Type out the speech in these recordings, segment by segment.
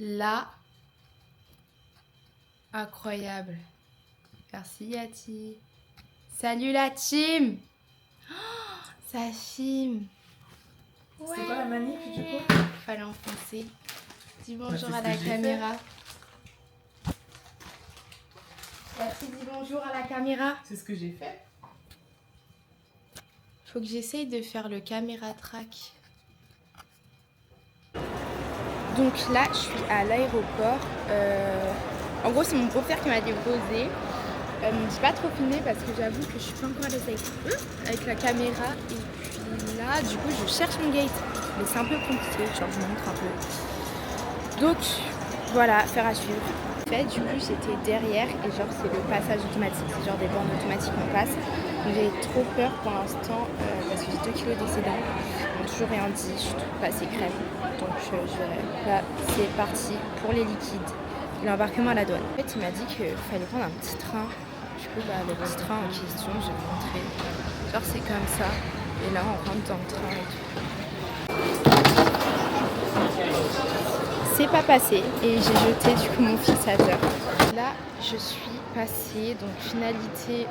Là, incroyable. Merci Yati. Salut la team. Oh, ça filme. C'est quoi la manip du coup? Fallait enfoncer. Dis Bah, bonjour c'est à ce la que j'ai caméra. Merci, dis bonjour à la caméra. C'est ce que j'ai fait. Faut que j'essaye de faire le caméra track. Donc là, je suis à l'aéroport. En gros, c'est mon beau-frère qui m'a déposé. Me dis pas trop filmer parce que j'avoue que je suis pas encore à l'aise avec la caméra. Et puis là, du coup, je cherche mon gate. Mais c'est un peu compliqué, genre je montre un peu. Donc voilà, faire à suivre. En fait, du coup, j'étais derrière et genre c'est le passage automatique. C'est genre des bornes automatiques qu'on passe. Donc j'ai trop peur pour l'instant parce que j'ai 2 kilos d'excédent. Ils m'ont toujours rien dit, je suis toute passée crème. Donc je verrai. Là, c'est parti pour les liquides. L'embarquement à la douane. En fait, il m'a dit qu'il fallait prendre un petit train. Du coup, le petit train en question, je vais vous montrer. Genre, c'est comme ça. Et là, on rentre dans le train et tout. C'est pas passé. Et j'ai jeté, du coup, mon fixateur. Là, je suis passée. Donc, finalité,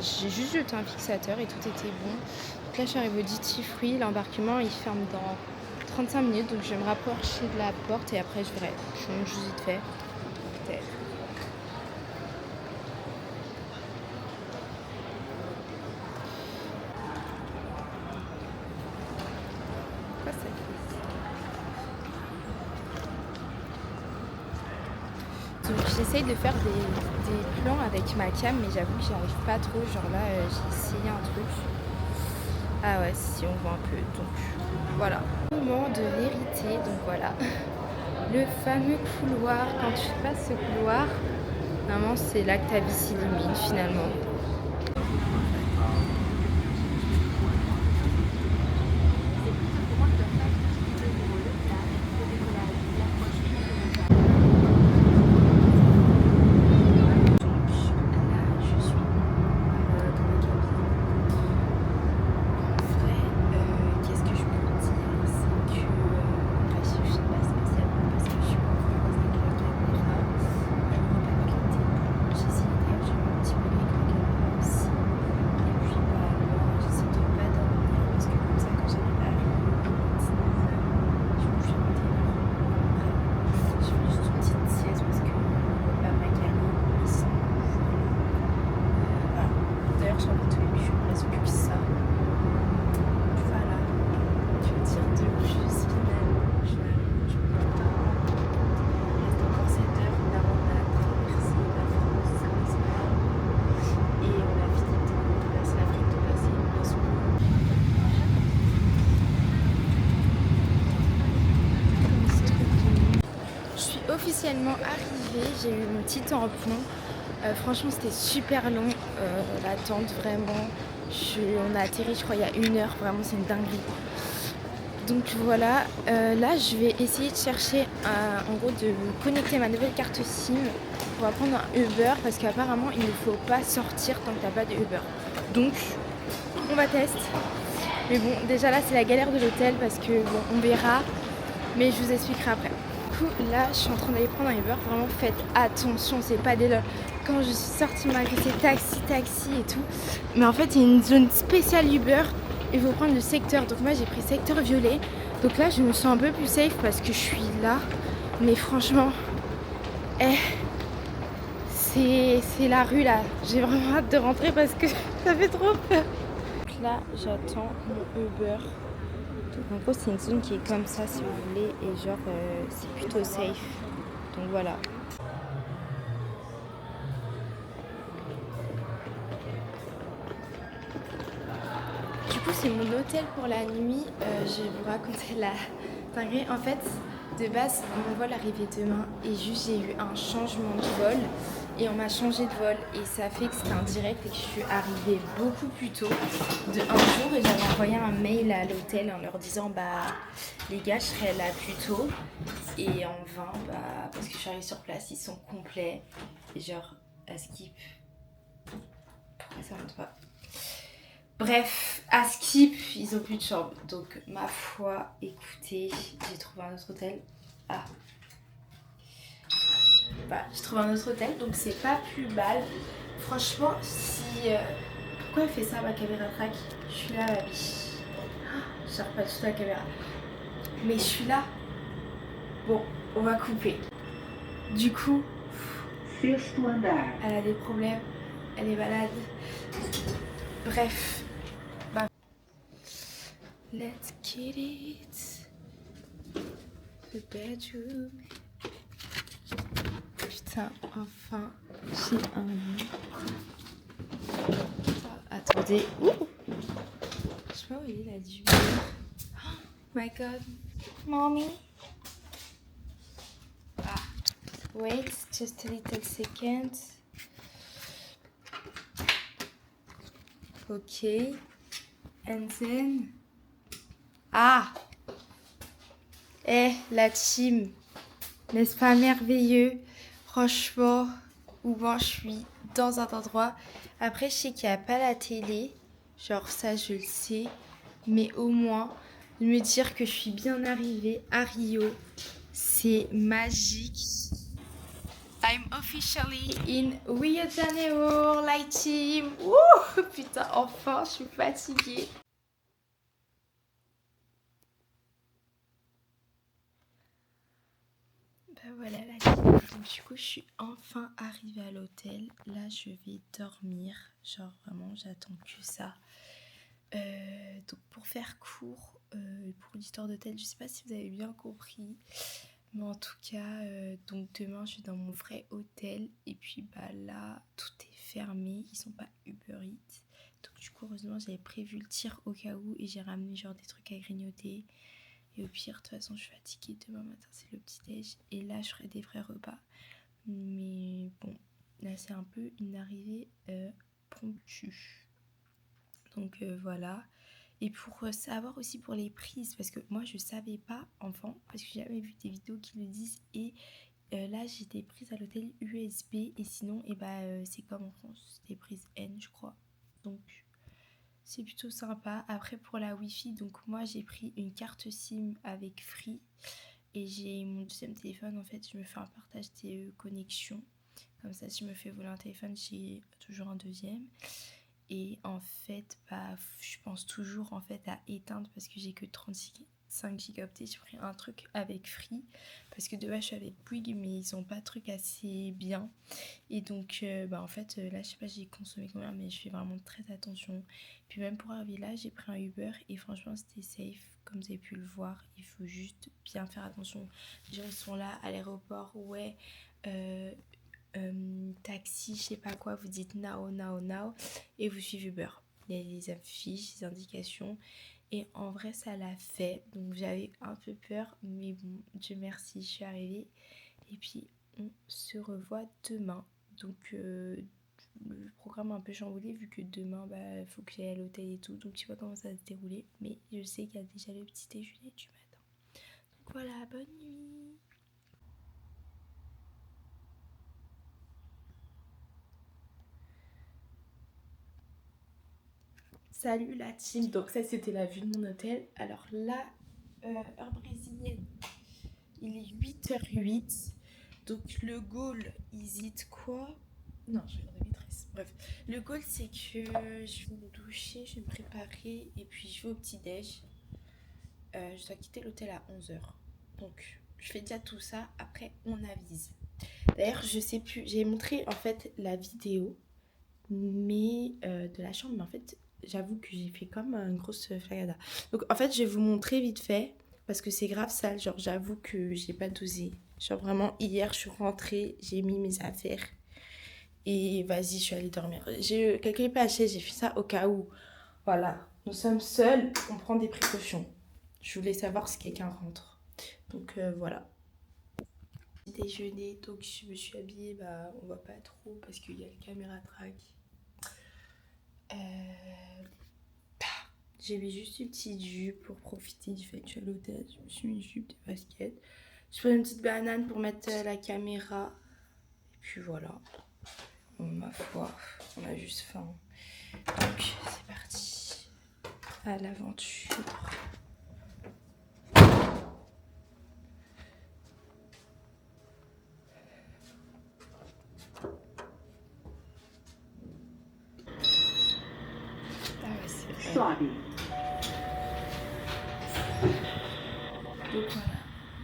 j'ai juste jeté un fixateur et tout était bon. Donc là, je suis arrivée au Duty Free. L'embarquement, il ferme dans 35 minutes. Donc, je vais me rapprocher de la porte et après, je verrai. Je monte juste vite fait. Peut-être. Donc j'essaye de faire des plans avec ma cam mais j'avoue que j'y arrive pas trop. Genre là j'ai essayé un truc. Ah ouais si on voit un peu. Donc voilà. Moment de vérité. Donc voilà. Le fameux couloir. Quand tu passes ce couloir, normalement c'est là que ta vie s'illumine finalement. Officiellement arrivée, j'ai eu mon petit tampon. Franchement c'était super long l'attente vraiment. On a atterri je crois il y a 1 heure, vraiment c'est une dinguerie. Donc voilà, là je vais essayer de chercher en gros de connecter ma nouvelle carte SIM pour prendre un Uber parce qu'apparemment il ne faut pas sortir tant que t'as pas de Uber. Donc on va tester. Mais bon déjà là c'est la galère de l'hôtel parce que bon on verra, mais je vous expliquerai après. Du coup là je suis en train d'aller prendre un Uber, vraiment faites attention, c'est pas des lol. Quand je suis sortie m'a agressé taxi et tout, mais en fait il y a une zone spéciale Uber, il faut prendre le secteur, donc moi j'ai pris secteur violet, donc là je me sens un peu plus safe parce que je suis là, mais franchement c'est la rue là, j'ai vraiment hâte de rentrer parce que ça fait trop peur. Donc là j'attends mon Uber. En gros c'est une zone qui est comme ça si vous voulez et genre c'est plutôt safe. Donc voilà. Du coup c'est mon hôtel pour la nuit. Je vais vous raconter la dinguerie. En fait de base mon vol arrivait demain et juste j'ai eu un changement de vol. Et on m'a changé de vol et ça fait que c'était un direct et que je suis arrivée beaucoup plus tôt de un jour et j'avais envoyé un mail à l'hôtel en leur disant les gars je serai là plus tôt et en vain parce que je suis arrivée sur place ils sont complets et genre à skip pourquoi ça monte pas bref à skip ils ont plus de chambre donc ma foi écoutez j'ai trouvé un autre hôtel pas, je trouve un autre hôtel, donc c'est pas plus mal. Franchement, si... Pourquoi elle fait ça ma caméra track? Je suis là ma biche. Je sors pas du tout la caméra. Mais je suis là. Bon, on va couper. Du coup, elle a des problèmes, elle est malade. Bref. Bah. Let's get it. The bedroom. Putain, enfin, j'ai un lit. Ah, attendez. Ouh. Je sais pas où il a dû venir. Oh my god. Mommy. Ah. Wait, just a little second. Ok. And then... Ah. La team. N'est-ce pas merveilleux? Franchement, où moi je suis dans un endroit. Après, je sais qu'il n'y a pas la télé. Genre ça, je le sais. Mais au moins, me dire que je suis bien arrivée à Rio, c'est magique. I'm officially in Rio de Janeiro, Light Team. Ouh, putain, enfin, je suis fatiguée. Bah voilà la team. Donc du coup, je suis enfin arrivée à l'hôtel. Là, je vais dormir. Genre vraiment, j'attends que ça. Donc pour faire court, pour l'histoire d'hôtel, je sais pas si vous avez bien compris. Mais en tout cas, donc demain je vais dans mon vrai hôtel et puis bah là tout est fermé, ils sont pas Uber Eats. Donc du coup heureusement j'avais prévu le tir au cas où et j'ai ramené genre des trucs à grignoter. Et au pire de toute façon je suis fatiguée, demain matin c'est le petit déj et là je ferai des vrais repas. Mais bon, là c'est un peu une arrivée promptue. Donc voilà. Et pour savoir aussi pour les prises, parce que moi je savais pas enfant, parce que j'ai jamais vu des vidéos qui le disent. Et là j'ai des prises à l'hôtel USB et sinon c'est comme en France, des prises N je crois. Donc c'est plutôt sympa. Après pour la Wi-Fi, donc moi j'ai pris une carte SIM avec Free. Et j'ai mon deuxième téléphone, en fait je me fais un partage des connexions. Comme ça si je me fais voler un téléphone, j'ai toujours un deuxième. Et en fait, je pense toujours en fait à éteindre parce que j'ai que 35 gigaoctets. J'ai pris un truc avec Free parce que de base je suis avec Bouygues mais ils ont pas de truc assez bien. Et donc en fait là je sais pas j'ai consommé combien mais je fais vraiment très attention. Puis même pour arriver là j'ai pris un Uber et franchement c'était safe. Comme vous avez pu le voir, il faut juste bien faire attention. Les gens ils sont là à l'aéroport, ouais. Taxi, je sais pas quoi, vous dites now et vous suivez Uber. Il y a les affiches, les indications et en vrai ça l'a fait. Donc j'avais un peu peur mais bon, Dieu merci, je suis arrivée et puis on se revoit demain. Donc le programme est un peu chamboulé vu que demain il faut que j'aille à l'hôtel et tout. Donc je sais pas comment ça va se dérouler mais je sais qu'il y a déjà le petit déjeuner du matin. Donc voilà, bonne nuit. Salut la team, donc ça c'était la vue de mon hôtel. Alors là, heure brésilienne, il est 8h08. Donc le goal, il est quoi? Non, je vais regarder maîtresse. Bref, le goal c'est que je vais me doucher, je vais me préparer et puis je vais au petit déj. Je dois quitter l'hôtel à 11h. Donc je fais déjà tout ça, après on avise. D'ailleurs, je sais plus, j'ai montré en fait la vidéo mais de la chambre, mais en fait j'avoue que j'ai fait comme une grosse flagada. Donc en fait je vais vous montrer vite fait parce que c'est grave sale, genre j'avoue que j'ai pas dosé. Genre vraiment hier je suis rentrée, j'ai mis mes affaires et vas-y je suis allée dormir. J'ai calculé pas j'ai fait ça au cas où. Voilà, nous sommes seuls, on prend des précautions. Je voulais savoir si quelqu'un rentre. Donc voilà. Déjeuner, donc je me suis habillée, on voit pas trop parce qu'il y a le caméra track. J'ai mis juste une petite jupe pour profiter du fait que je suis à l'hôtel. Je me suis mis une jupe, des baskets. Je prends une petite banane pour mettre la caméra. Et puis voilà. Bon, ma foi, on a juste faim. Donc c'est parti à l'aventure. lobby. Donc voilà,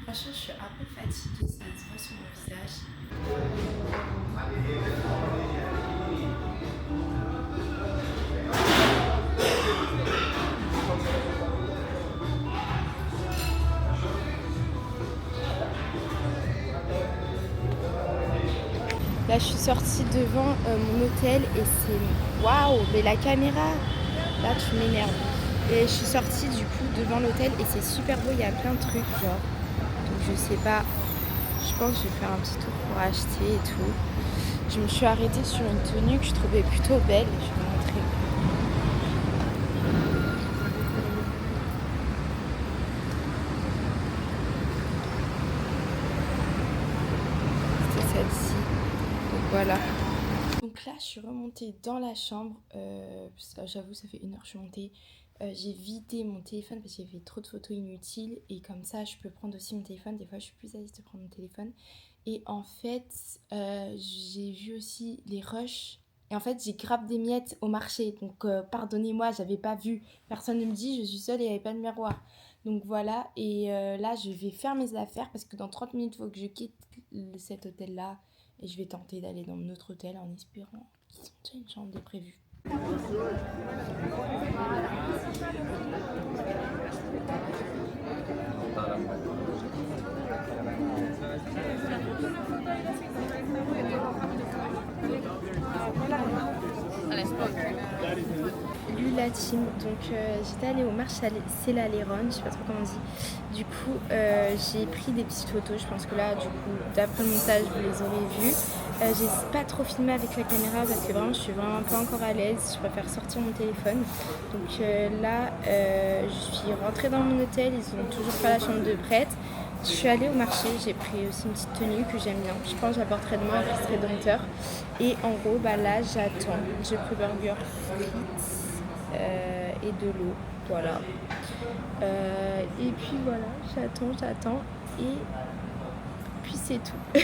franchement je suis un peu fatiguée, ça se voit sur mon visage. Là je suis sortie devant mon hôtel et c'est... Waouh, mais la caméra, là tu m'énerves. Et je suis sortie du coup devant l'hôtel et c'est super beau, il y a plein de trucs genre. Donc je sais pas, je pense que je vais faire un petit tour pour acheter et tout. Je me suis arrêtée sur une tenue que je trouvais plutôt belle et je vais vous montrer. C'était celle-ci. Donc voilà. Donc là je suis remontée dans la chambre. J'avoue ça fait 1 heure que je suis montée. J'ai vidé mon téléphone parce qu'il y avait trop de photos inutiles et comme ça je peux prendre aussi mon téléphone. Des fois je suis plus à l'aise de prendre mon téléphone. Et en fait j'ai vu aussi les rushs. Et en fait j'ai grave des miettes au marché. Donc pardonnez-moi, j'avais pas vu. Personne ne me dit, je suis seule et il n'y avait pas de miroir. Donc voilà, et là je vais faire mes affaires parce que dans 30 minutes il faut que je quitte cet hôtel là. Et je vais tenter d'aller dans notre hôtel en espérant qu'ils ont déjà une chambre de prévue. La team, donc j'étais allée au marché c'est la Léron, je sais pas trop comment on dit. Du coup j'ai pris des petites photos, je pense que là du coup d'après le montage vous les aurez vues. J'ai pas trop filmé avec la caméra parce que vraiment je suis vraiment pas encore à l'aise, je préfère sortir mon téléphone. Donc là je suis rentrée dans mon hôtel, ils ont toujours pas la chambre de prête. Je suis allée au marché, j'ai pris aussi une petite tenue que j'aime bien. Je pense que j'apporterai demain un petit rédempteur. Et en gros bah là j'attends, j'ai pris burger frites. Et de l'eau, voilà. Et puis voilà, j'attends et puis c'est tout.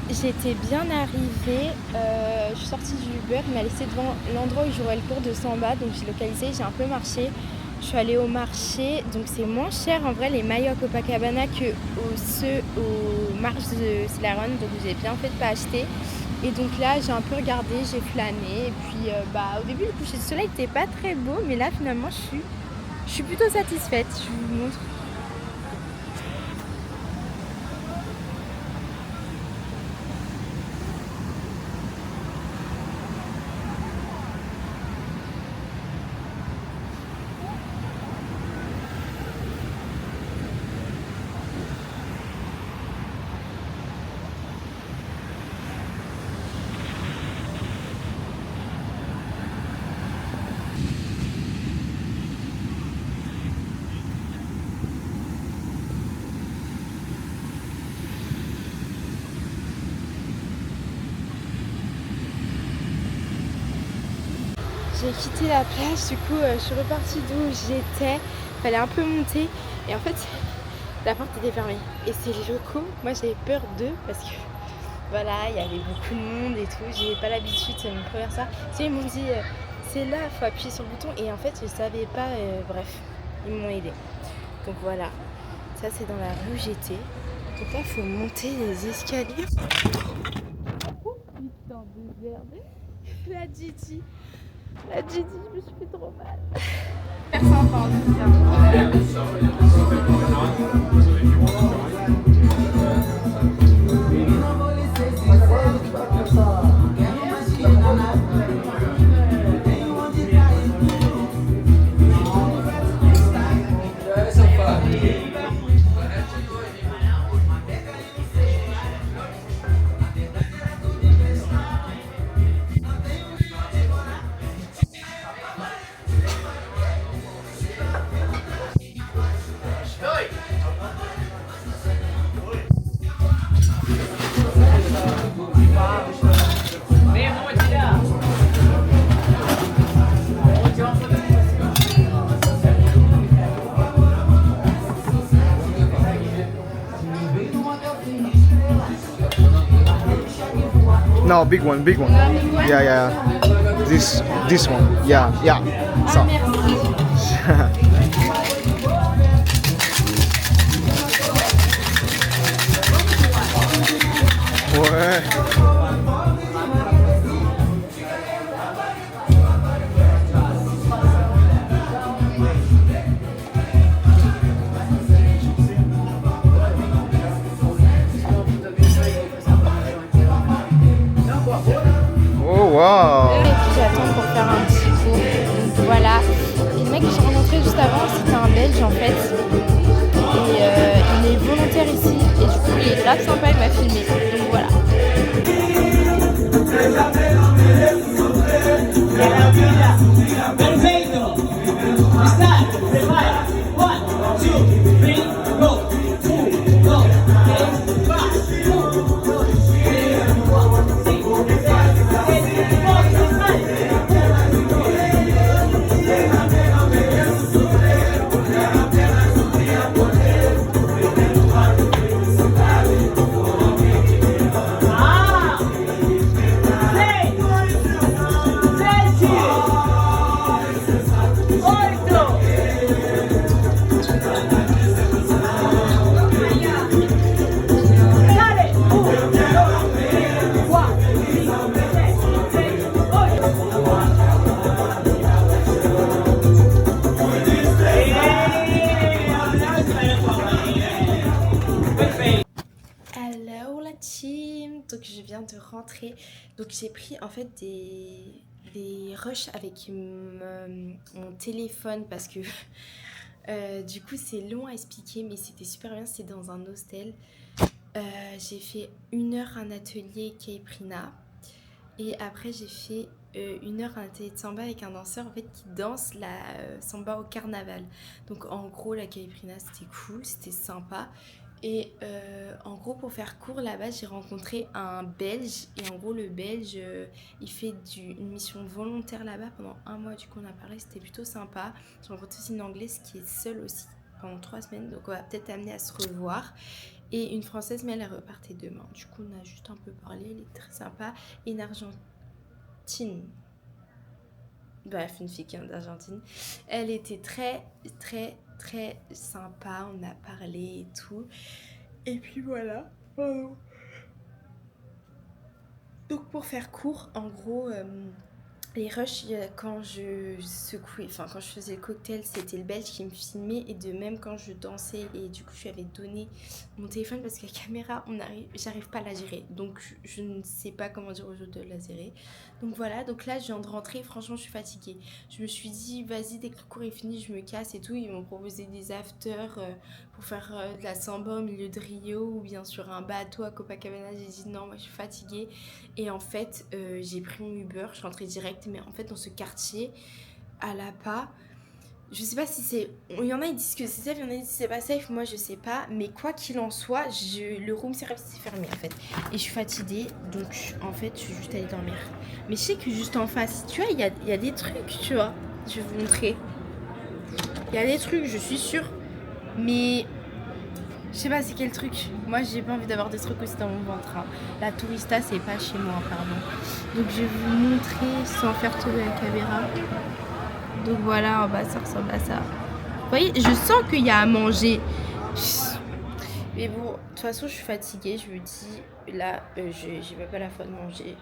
J'étais bien arrivée, je suis sortie du Uber, il m'a laissé devant l'endroit où j'aurais le cours de samba, donc j'ai localisé, j'ai un peu marché. Je suis allée au marché, donc c'est moins cher en vrai les maillots à Copacabana que ceux aux marches de Cellaron, donc j'ai bien fait de pas acheter. Et donc là j'ai un peu regardé, j'ai flâné, et puis au début le coucher de soleil n'était pas très beau, mais là finalement je suis plutôt satisfaite, je vous montre. j'ai quitté la plage, du coup je suis repartie d'où j'étais, fallait un peu monter et en fait la porte était fermée et ces locaux, moi j'avais peur d'eux parce que voilà, il y avait beaucoup de monde et tout, j'ai pas l'habitude, c'est mon première fois. Ils m'ont dit c'est là, faut appuyer sur le bouton et en fait je savais pas, bref, ils m'ont aidé. Donc voilà, ça c'est dans la rue où j'étais. Donc là faut monter les escaliers. Oh putain de merde. La Gigi, je me suis fait trop mal. Faire sympa en tout cas. No, big one, big one. Yeah, yeah. This one. Yeah, yeah. So. Ouais. Oh wow. Et puis j'attends pour faire un petit tour. Donc voilà. Et le mec que j'ai rencontré juste avant, c'était un Belge en fait. Et il est volontaire ici. Et du coup, il est grave sympa, il m'a filmé. Donc voilà. Donc je viens de rentrer, donc j'ai pris en fait des rushs avec mon téléphone parce que du coup c'est long à expliquer mais c'était super bien, c'était dans un hostel. J'ai fait 1 heure un atelier Caipirinha et après j'ai fait 1 heure un atelier de samba avec un danseur en fait qui danse la samba au carnaval. Donc en gros la Caipirinha c'était cool, c'était sympa. Et en gros, pour faire court, là-bas, j'ai rencontré un Belge. Et en gros, le Belge, il fait une mission volontaire là-bas pendant 1 mois. Du coup, on a parlé, c'était plutôt sympa. J'ai rencontré aussi une Anglaise qui est seule aussi pendant 3 semaines. Donc, on va peut-être amener à se revoir. Et une Française, mais elle repartait demain. Du coup, on a juste un peu parlé. Elle est très sympa. Et une Argentine. Bref, une fille qui vient d'Argentine. Elle était très sympa, on a parlé et tout. Et puis voilà. Donc pour faire court, en gros, les rushs, quand je secouais, enfin quand je faisais le cocktail, c'était le Belge qui me filmait et de même quand je dansais et du coup je lui avais donné mon téléphone parce que la caméra, j'arrive pas à la gérer. Donc je ne sais pas comment dire aux autres de la gérer. Donc voilà, donc là je viens de rentrer, franchement je suis fatiguée. Je me suis dit vas-y dès que le cours est fini je me casse et tout. Ils m'ont proposé des afters pour faire de la samba au milieu de Rio ou bien sur un bateau à Copacabana. J'ai dit non, moi je suis fatiguée. Et en fait j'ai pris mon Uber, je suis rentrée direct. Mais en fait dans ce quartier à La Pas, Je sais pas si c'est... Il y en a ils disent que c'est safe, il y en a ils disent que c'est pas safe, moi je sais pas. Mais quoi qu'il en soit, le room service c'est fermé en fait. Et je suis fatiguée, donc en fait je suis juste allée dormir. Mais je sais que juste en face, tu vois, il y a des trucs, tu vois. Je vais vous montrer. Il y a des trucs, je suis sûre. Mais... Je sais pas c'est quel truc. Moi j'ai pas envie d'avoir des trucs aussi dans mon ventre. Hein. La tourista c'est pas chez moi, pardon. Donc je vais vous montrer sans faire tourner la caméra. Donc voilà, en bas ça ressemble à ça. Vous voyez, je sens qu'il y a à manger. Mais bon, de toute façon je suis fatiguée. Je me dis, là, j'ai même pas la foi de manger.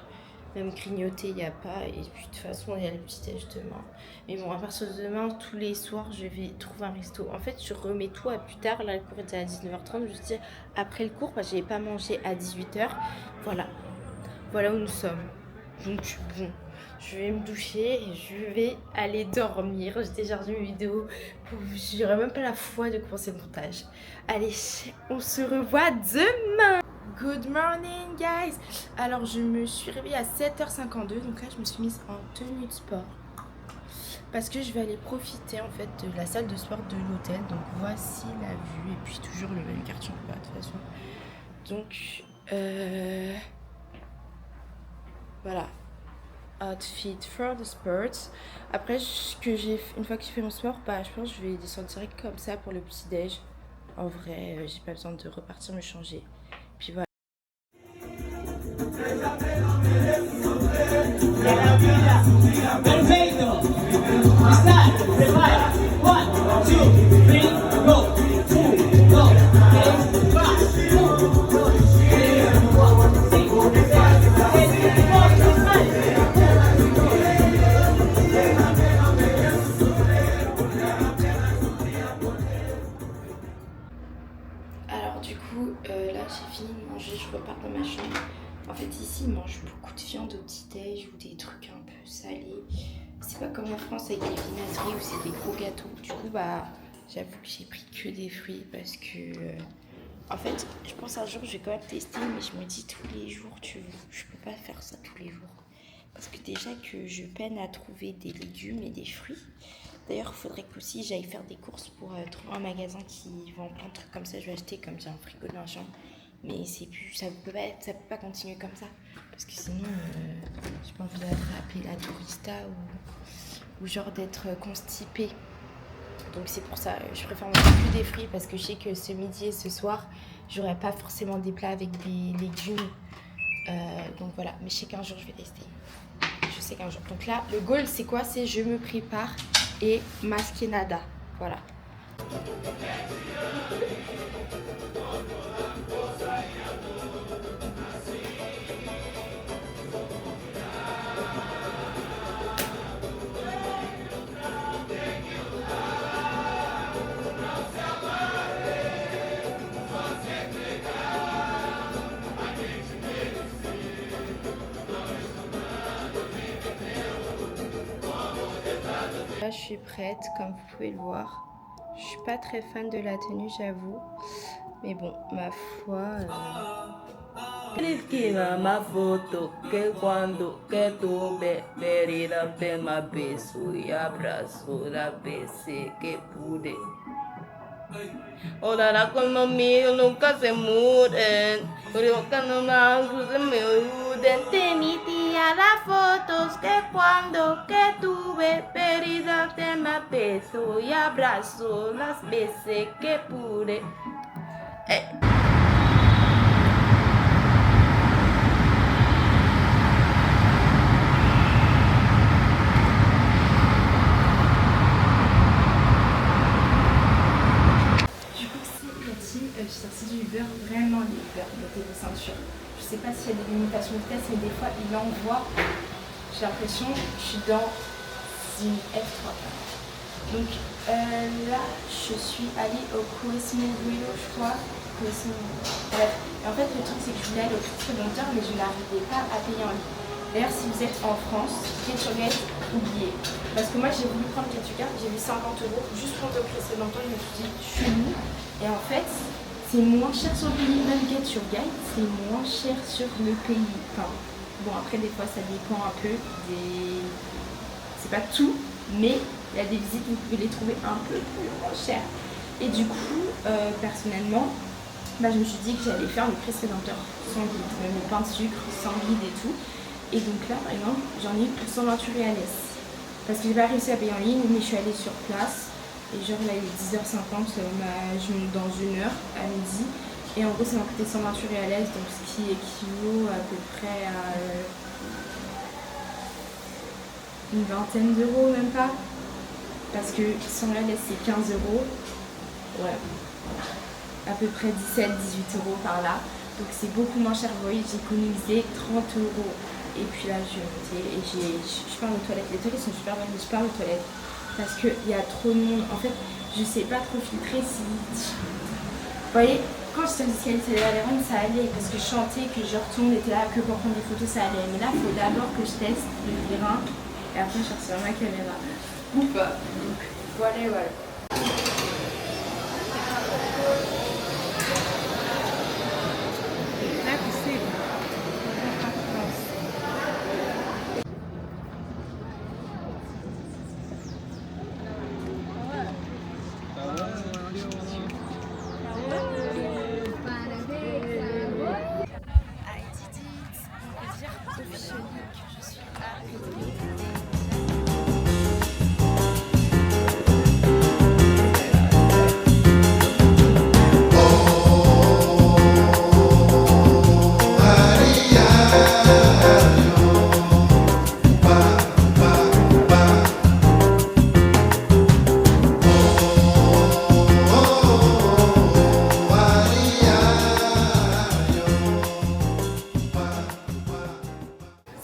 Même grignoter, il n'y a pas. Et puis de toute façon, il y a le petit-déj demain. Mais bon, à partir de demain, tous les soirs, je vais trouver un resto. En fait, je remets tout à plus tard. Là, le cours était à 19h30. Je me dis, après le cours, parce que je n'avais pas mangé à 18h. Voilà. Voilà où nous sommes. Donc, bon, je vais me doucher et je vais aller dormir. J'ai déjà reçu une vidéo. J'aurais même pas la foi de commencer le montage. Allez, on se revoit demain. Good morning guys. Alors je me suis réveillée à 7h52. Donc là je me suis mise en tenue de sport. Parce que je vais aller profiter en fait de la salle de sport de l'hôtel. Donc voici la vue. Et puis toujours le même quartier en bas de toute façon. Donc voilà. Outfit for the sports. Après une fois que j'ai fait mon sport, bah je pense que je vais descendre direct comme ça pour le petit déj. En vrai, j'ai pas besoin de repartir me changer. Puis voilà. Alors du coup, là j'ai fini de manger, je repars dans ma chambre. En fait ici ils mangent beaucoup de viande au petit-déj ou des trucs un peu salés. C'est pas comme en France avec les vinaigreries où c'est des gros gâteaux. Du coup bah j'avoue que j'ai pris que des fruits parce que... en fait je pense un jour je vais quand même tester mais je me dis tous les jours je peux pas faire ça tous les jours. Parce que déjà que je peine à trouver des légumes et des fruits. D'ailleurs, il faudrait qu'aussi j'aille faire des courses pour trouver un magasin qui vend plein de trucs comme ça. Je vais acheter comme j'ai un frigo dans la chambre. Mais c'est plus, ça peut pas continuer comme ça. Parce que sinon, j'ai pas envie d'attraper la tourista ou genre d'être constipée. Donc c'est pour ça, je préfère manger que des fruits parce que je sais que ce midi et ce soir, j'aurai pas forcément des plats avec des légumes. Donc voilà, mais je sais qu'un jour je vais tester. Je sais qu'un jour. Donc là, le goal c'est quoi? C'est je me prépare et más que nada. Voilà. Là, je suis prête, comme vous pouvez le voir. Je suis pas très fan de la tenue, j'avoue. Mais bon, ma foi... Esquina ma foto que cuando que tuve perdida tema beso y abrazo la veces que pude. Ahora como mío nunca se mueren, pero cuando más se me ayuden. Te metía las fotos que cuando que tuve perdida tema beso y abrazo las veces que pude. J'ai sorti du beurre, vraiment du beurre, mettez vos ceintures. Je sais pas s'il y a des limitations de test, mais des fois il envoie. J'ai l'impression que je suis dans une F3. Donc là, je suis allée au Cosmo Grill, je crois. Bref. Et en fait, le truc, c'est que je voulais aller au Christophe Monteur, mais je n'arrivais pas à payer en ligne. D'ailleurs, si vous êtes en France, GetYourGuide, oubliez. Parce que moi, j'ai voulu prendre GetYourGuide, j'ai mis 50 € juste pour le précédent temps. Je me suis dit, chelou. Et en fait, c'est moins cher sur le pays, même GetYourGuide, c'est moins cher sur le pays. Enfin, bon, après, des fois, ça dépend un peu des... C'est pas tout, mais il y a des visites où vous pouvez les trouver un peu plus chères. Et du coup, personnellement, je me suis dit que j'allais faire le Christ Rédempteur sans guide, même le pain de sucre, sans guide et tout. Et donc là, par exemple, j'en ai eu pour 128 reales. Parce que j'ai pas réussi à payer en ligne, mais je suis allée sur place. Et genre là, il est 10h50, dans une heure, à midi. Et en gros, ça m'a coûté 128 reales, donc ce qui équivaut à peu près à une vingtaine d'euros, même pas. Parce que 100 reales, c'est 15 euros. Ouais. À peu près 17-18 euros par là. Donc c'est beaucoup moins cher. Vous voyez, j'ai économisé 30 euros. Et puis là, je vais monter et je pars aux toilettes. Les toilettes sont super bonnes, mais je pars aux toilettes. Parce qu'il y a trop de monde. En fait, je sais pas trop filtrer si... Vous voyez, quand j'étais en escalier à l'Iran, ça allait. Parce que je chantais, que je retourne, était là, que pour prendre des photos, ça allait. Mais là, il faut d'abord que je teste le terrain. Et après, je ressors ma caméra. Ou pas. Donc voilà.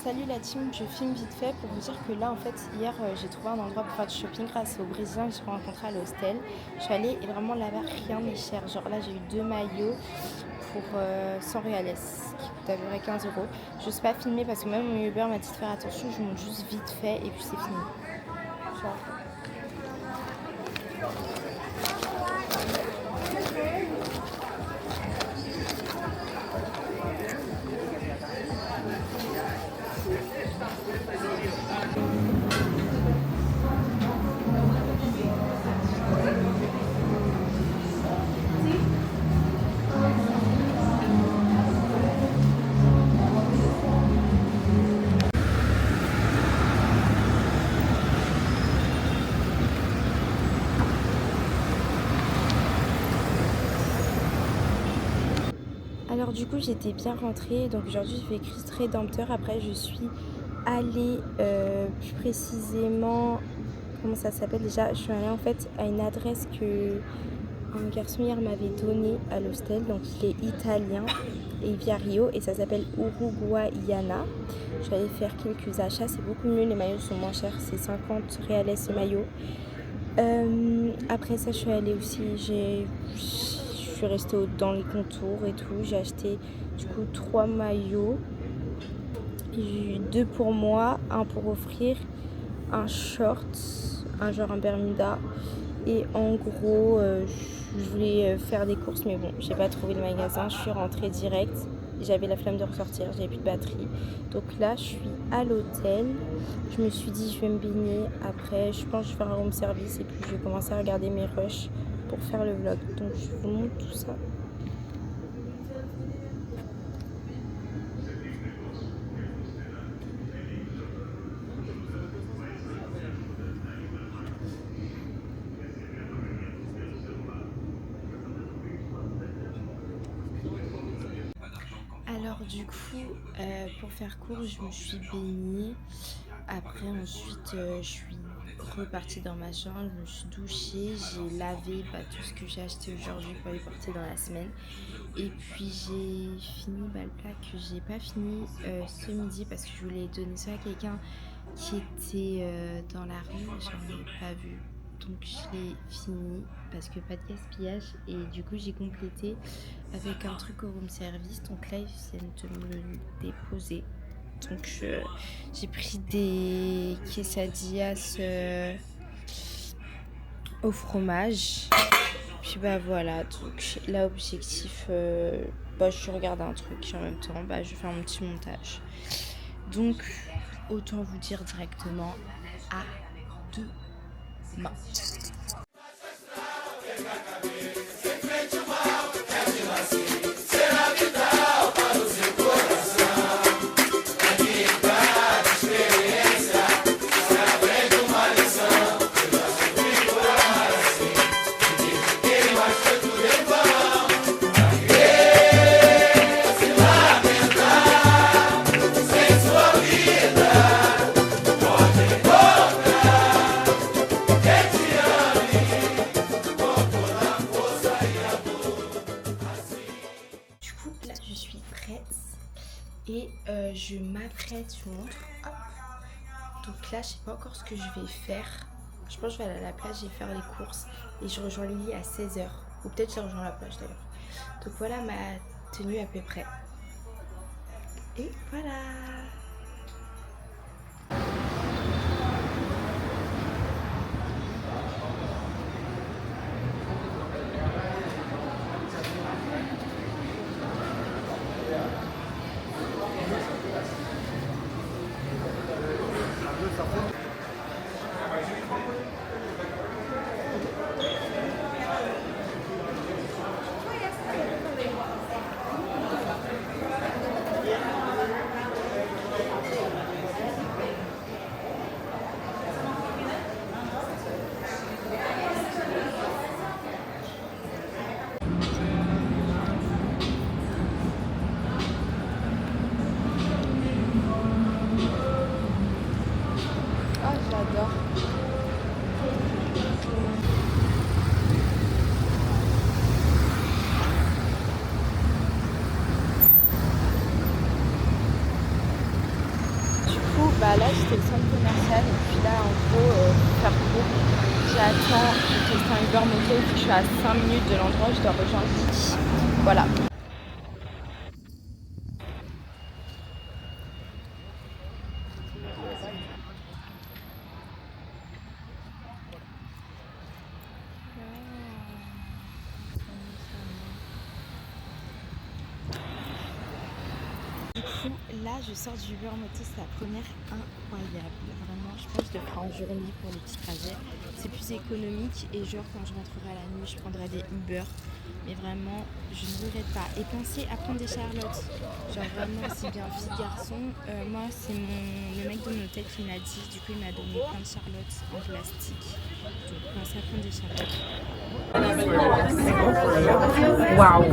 Salut la team, je filme vite fait pour vous dire que là en fait hier j'ai trouvé un endroit pour faire du shopping grâce aux Brésiliens que j'ai rencontrés à l'hostel. Je suis allée et vraiment là-bas rien n'est cher. Genre là j'ai eu 2 maillots pour 100 reales qui coûtent à peu près 15 euros. Je n'ose pas filmer parce que même mon Uber m'a dit de faire attention, je monte juste vite fait et puis c'est fini. Genre. Alors du coup j'étais bien rentrée, donc aujourd'hui je fais Christ Rédempteur, après je suis allée plus précisément, comment ça s'appelle déjà, je suis allée en fait à une adresse que un garçon hier m'avait donnée à l'hostel, donc il est italien et il vit à Rio et ça s'appelle Uruguayana. Je suis allée faire quelques achats, c'est beaucoup mieux, les maillots sont moins chers, c'est 50 reales ce maillot. Après ça je suis allée aussi, je suis restée dans les contours et tout. J'ai acheté du coup 3 maillots. J'ai eu 2 pour moi, un pour offrir, un short, un genre un Bermuda. Et en gros, je voulais faire des courses, mais bon, j'ai pas trouvé le magasin. Je suis rentrée direct. J'avais la flemme de ressortir, j'avais plus de batterie. Donc là, je suis à l'hôtel. Je me suis dit, je vais me baigner. Après, je pense que je vais faire un room service et puis je vais commencer à regarder mes rushs pour faire le vlog. Donc je vous montre tout ça. Alors du coup, pour faire court, je me suis baignée. Après, ensuite, je suis repartie dans ma chambre, je me suis douchée, j'ai lavé tout ce que j'ai acheté aujourd'hui pour les porter dans la semaine. Et puis j'ai fini le plat que j'ai pas fini ce midi parce que je voulais donner ça à quelqu'un qui était dans la rue, j'en ai pas vu. Donc je l'ai fini parce que pas de gaspillage et du coup j'ai complété avec un truc au room service. Donc là ils viennent de me le déposer. Donc j'ai pris des quesadillas au fromage. Puis voilà, donc là objectif, je regarde un truc en même temps, je vais faire mon petit montage. Donc autant vous dire directement à demain. Et je m'apprête, je vous montre. Hop. Donc là, je sais pas encore ce que je vais faire. Je pense que je vais aller à la plage et faire les courses. Et je rejoins Lily à 16h. Ou peut-être je rejoins la plage d'ailleurs. Donc voilà ma tenue à peu près. Et voilà. J'adore. Du coup, bah là j'étais au centre commercial et puis là en gros, pour faire court, j'attends que c'est un Uber moto, je suis à 5 minutes de l'endroit où je dois rejoindre Lily. Voilà. Du coup, là, je sors du Uber moto, c'est la première incroyable. Vraiment, je pense que je le ferai en journée pour les petits trajets. C'est plus économique et genre quand je rentrerai à la nuit, je prendrai des Uber. Mais vraiment, je ne regrette pas. Et pensez à prendre des Charlottes. Genre vraiment, c'est bien fille-garçon. Moi, c'est le mec de mon hôtel qui me l'a dit. Du coup, il m'a donné plein de Charlottes en plastique. Donc, pensez à prendre des Charlottes. Uau!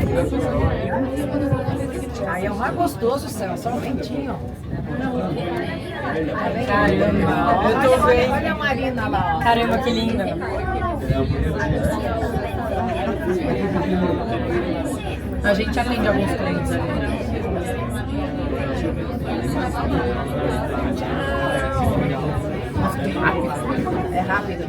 Aí é o mais gostoso, Céu, só um ventinho. Caramba, eu tô vendo. Olha a Marina lá. Caramba, que linda. A gente atende alguns clientes ali. Nossa, que rápido. É rápido.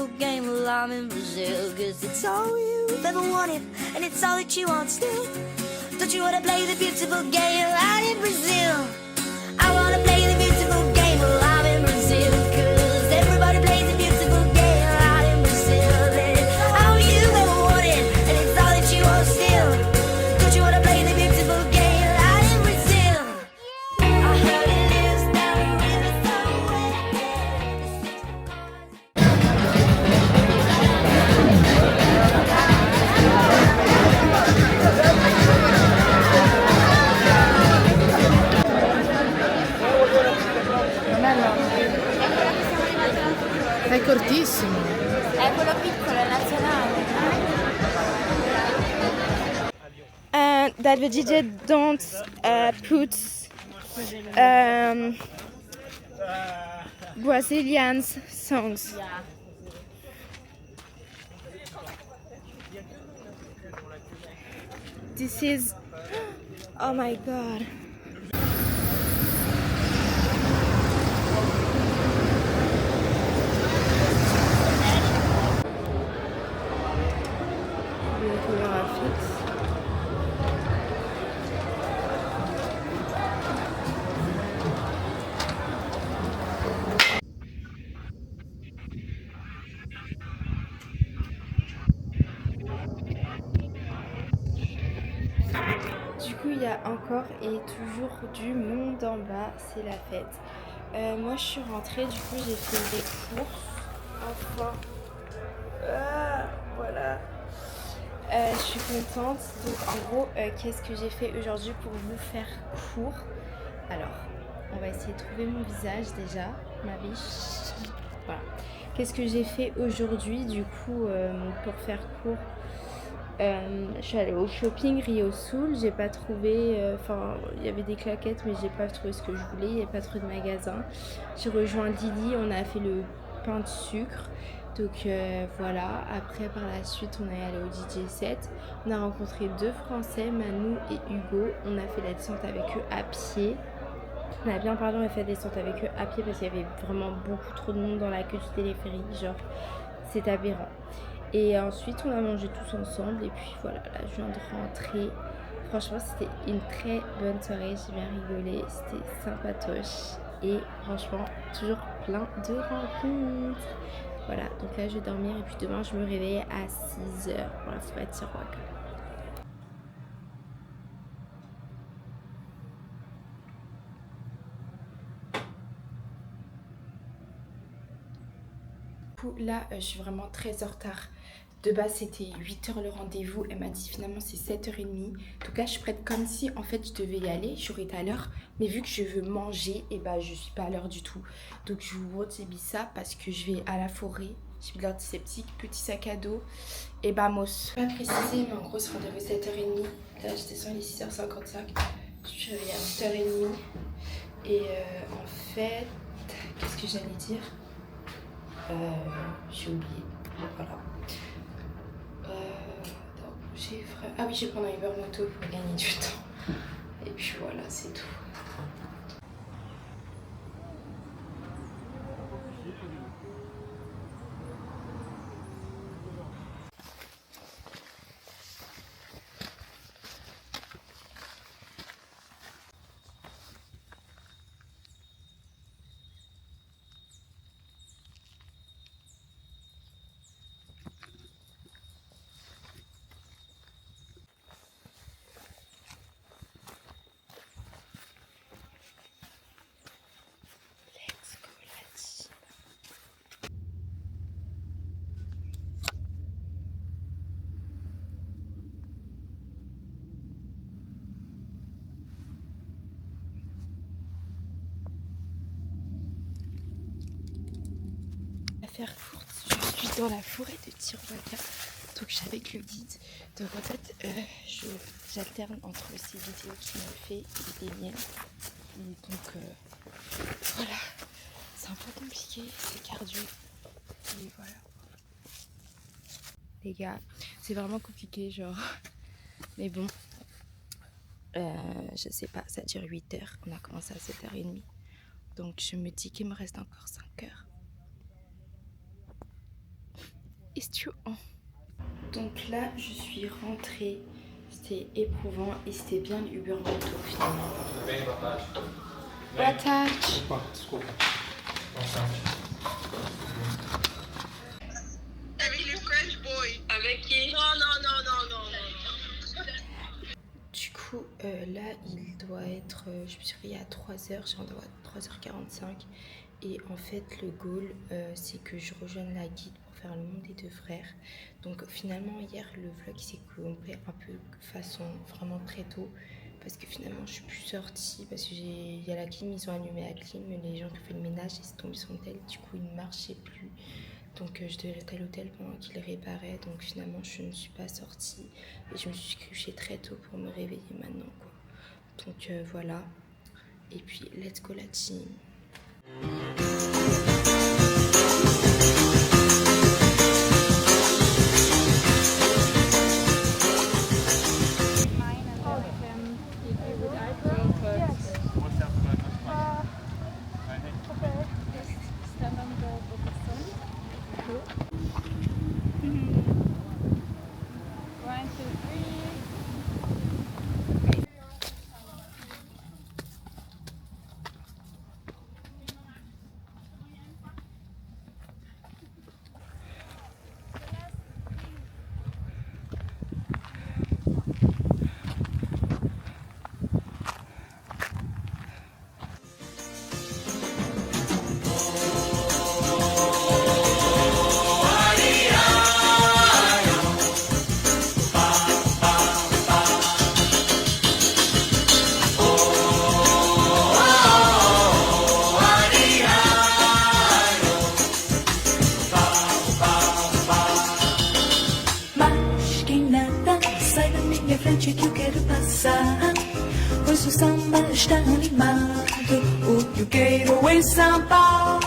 beautiful game while I'm in Brazil. Cause it's all you've ever wanted, and it's all that you want still. Don't you wanna play the beautiful game out in Brazil? I wanna play the beautiful game while I'm in Brazil. Cause everybody plays the beautiful game out in Brazil. And it's all you've ever wanted, and it's all that you want still. Don't you wanna play the beautiful game out in Brazil? I heard it lives down the river somewhere. È cortissimo. È quello piccolo, è nazionale. That the DJ don't put Brazilian songs. This is, oh my god. Du coup, il y a encore et toujours du monde en bas, c'est la fête. Moi, je suis rentrée, du coup, j'ai fait des courses. Enfin, voilà. Je suis contente. Donc, en gros, qu'est-ce que j'ai fait aujourd'hui pour vous faire court? Alors, on va essayer de trouver mon visage déjà, ma biche. Voilà. Qu'est-ce que j'ai fait aujourd'hui, du coup, pour faire court? Je suis allée au shopping Rio Sul, j'ai pas trouvé, enfin il y avait des claquettes mais j'ai pas trouvé ce que je voulais, il n'y a pas trop de magasins. J'ai rejoint Lily, on a fait le pain de sucre, donc voilà. Après par la suite on est allé au DJ set, on a rencontré deux Français, Manu et Hugo, on a fait la descente avec eux à pied. On a bien parlé, on a fait la descente avec eux à pied parce qu'il y avait vraiment beaucoup trop de monde dans la queue du téléphérique, genre c'est aberrant. Et ensuite on a mangé tous ensemble et puis voilà, là je viens de rentrer. Franchement c'était une très bonne soirée, j'ai bien rigolé, c'était sympatoche et franchement toujours plein de rencontres. Voilà, donc là je vais dormir et puis demain je me réveille à 6h pour la soirée de Tiroc. Là je suis vraiment très en retard. De base c'était 8h le rendez-vous, elle m'a dit finalement c'est 7h30. Donc là je suis prête comme si en fait je devais y aller, j'aurais été à l'heure. Mais vu que je veux manger, et bah je suis pas à l'heure du tout. Donc je vous montre, j'ai mis ça parce que je vais à la forêt. J'ai mis l'antiseptique, petit sac à dos et bamos. Pas précisé mais en gros c'est rendez-vous 7h30. Là j'étais sur les 6h55. Je suis réveillée à 8h30. Et en fait, qu'est-ce que j'allais dire? J'ai oublié. Voilà. Ah oui, je vais prendre un Uber moto pour gagner du temps. Et puis voilà, c'est tout. Faire courte, je suis dans la forêt de Tirovaca, donc je suis avec le guide. Donc en fait, j'alterne entre ces vidéos qu'il me fait et les miennes. Et donc voilà, c'est un peu compliqué, c'est cardio. Et voilà. Les gars, c'est vraiment compliqué, genre. Mais bon, je sais pas, ça dure 8 heures. On a commencé à 7h30. Donc je me dis qu'il me reste encore 5 heures. question. Donc là, je suis rentrée. C'était éprouvant et c'était bien le Uber Moto finalement. Attache. Avec le French boy. Avec qui? Non. Du coup, là, il doit être, je me suis réveillée à 3h, j'ai rendez-vous à 3h45. Et en fait, le goal, c'est que je rejoigne la guide pour faire le monde des deux frères. Donc finalement, hier, le vlog s'est coupé un peu de façon vraiment très tôt. Parce que finalement, je suis plus sortie, parce que il y a la clim, ils ont allumé la clim, les gens qui ont fait le ménage, ils sont tombés sur l'hôtel, du coup, ils ne marchaient plus. Donc je devais rester à l'hôtel pendant qu'ils réparaient, donc finalement je ne suis pas sortie et je me suis couchée très tôt pour me réveiller maintenant quoi. Donc voilà, et puis let's go la team. frente que eu quero passar, pois o samba está animado. O que eu quero é samba,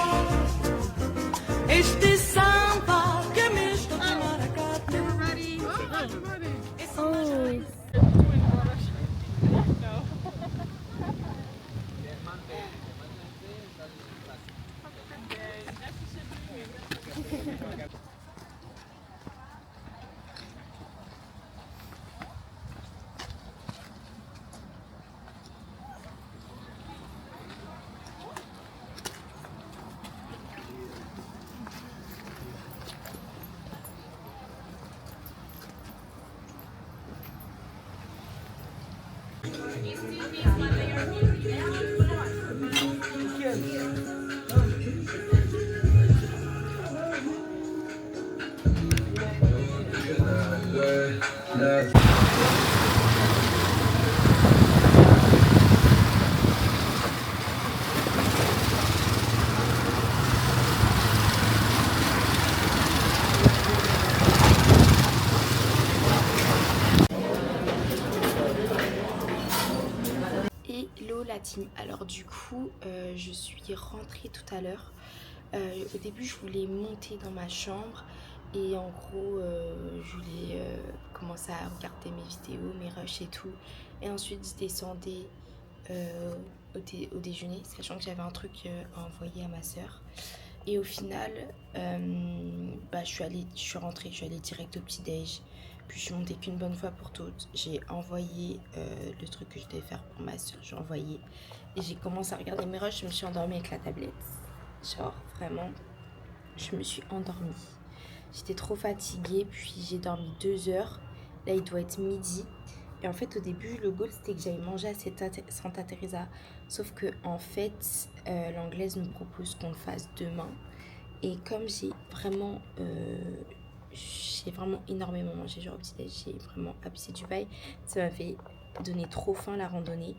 este samba que é misto de maracatu. Hello la team, alors du coup je suis rentrée tout à l'heure. Au début je voulais monter dans ma chambre et en gros je voulais commencer à regarder mes vidéos, mes rushs et tout, et ensuite je descendais au déjeuner, sachant que j'avais un truc à envoyer à ma soeur. Et au final je suis rentrée, je suis allée direct au petit déj. Puis je suis montée qu'une bonne fois pour toutes. J'ai envoyé le truc que je devais faire pour ma soeur. J'ai envoyé et j'ai commencé à regarder mes rushs. Je me suis endormie avec la tablette. Genre vraiment, je me suis endormie. J'étais trop fatiguée. Puis j'ai dormi 2 heures. Là il doit être midi. Et en fait au début le goal c'était que j'allais manger à Santa Teresa. Sauf que en fait l'anglaise me propose qu'on le fasse demain. Et comme j'ai vraiment énormément mangé, genre au petit-déj, j'ai vraiment abusé du bail, ça m'avait donné trop faim la randonnée.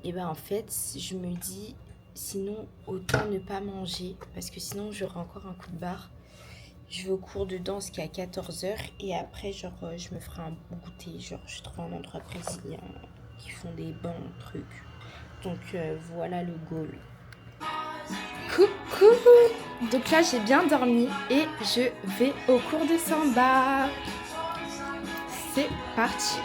Et ben en fait je me dis sinon autant ne pas manger, parce que sinon j'aurai encore un coup de barre. Je vais au cours de danse qui est à 14h et après genre je me ferai un goûter, genre je trouve un endroit brésilien qui font des bons trucs. Donc voilà le goal. Coucou! Donc là j'ai bien dormi et je vais au cours de samba. C'est parti!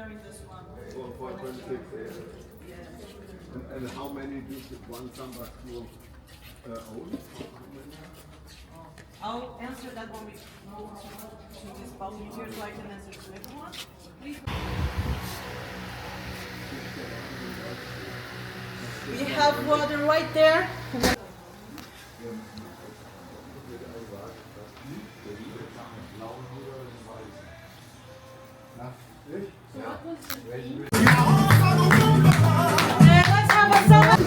For 26. And how many do one samba own? I'll answer that when we move to this volume here, so I can answer to everyone. Please. We have water right there. Let's have a summer.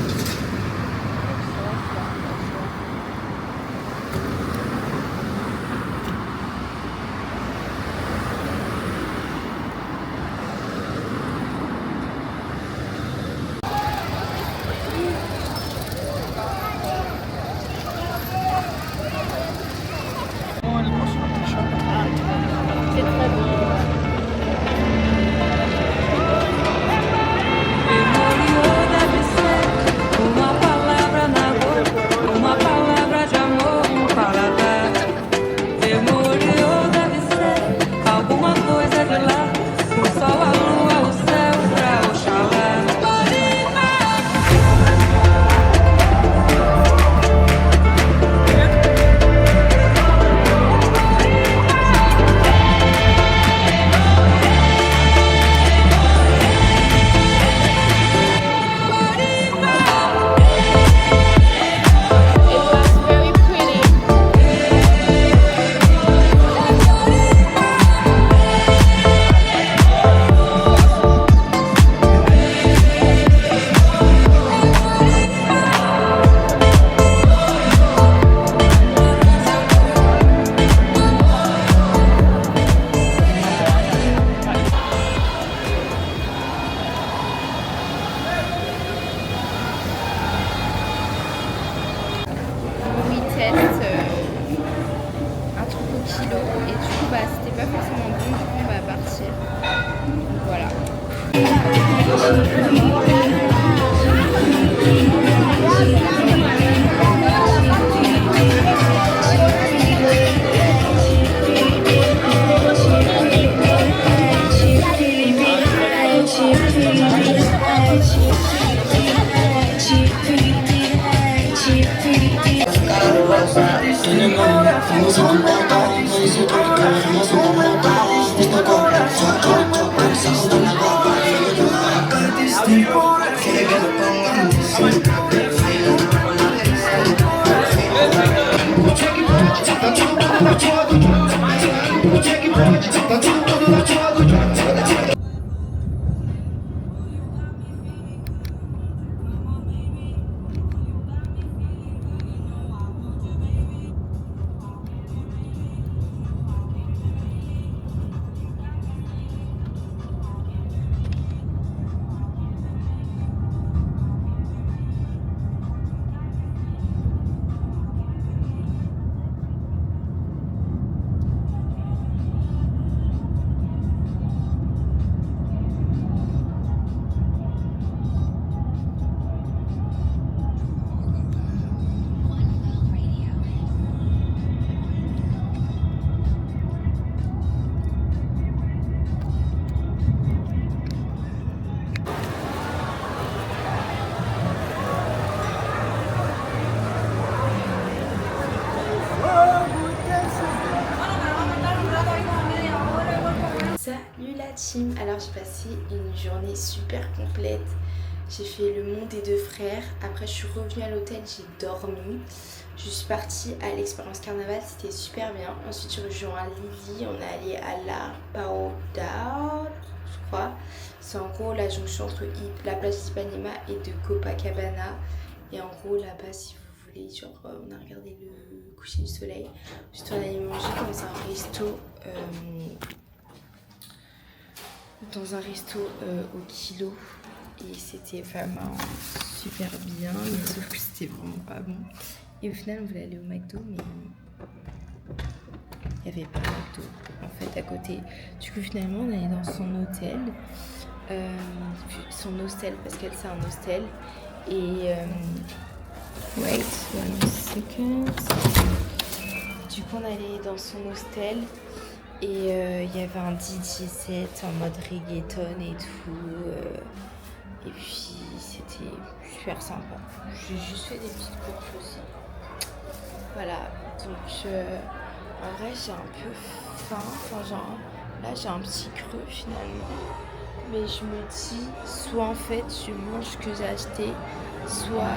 Un truc au kilo et du coup c'était pas forcément bon, du coup on va partir. Donc voilà. Salut la team, alors j'ai passé une journée super complète. J'ai fait le Mont des Deux Frères, après je suis revenue à l'hôtel, j'ai dormi. Je suis partie à l'expérience carnaval, c'était super bien. Ensuite j'ai rejoint Lily, on est allé à la Paoda, je crois. C'est en gros la jonction entre la plage d'Ipanema et de Copacabana. Et en gros là-bas si vous voulez, genre on a regardé le coucher du soleil. Ensuite on allait manger dans un resto au kilo et c'était vraiment super bien, mais sauf que c'était vraiment pas bon. Et au final on voulait aller au McDo mais il n'y avait pas de McDo en fait à côté. Du coup finalement on est allé dans son hôtel, parce qu'elle c'est un hostel et wait one second. Du coup on est allé dans son hostel Et il y avait un DJ set en mode reggaeton et tout. Et puis c'était super sympa. J'ai juste fait des petites courses aussi. Voilà, donc en vrai j'ai un peu faim. Enfin, genre, là j'ai un petit creux finalement. Mais je me dis, soit en fait je mange ce que j'ai acheté, soit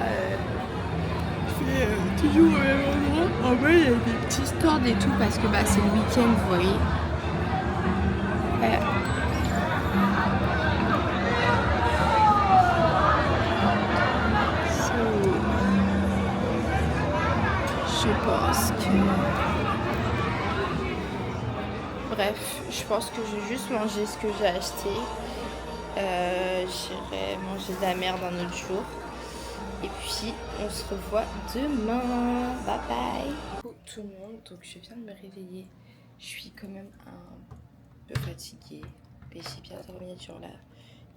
je fais toujours au même endroit. En vrai il y a des petits stands et tout parce que bah, c'est le week-end, vous voyez. Je pense que... Bref, je pense que je vais juste manger ce que j'ai acheté. J'irai manger de la merde un autre jour. Et puis, on se revoit demain. Bye bye. Coucou tout le monde, donc je viens de me réveiller. Je suis quand même un peu fatiguée. Et j'ai bien dormi, genre là,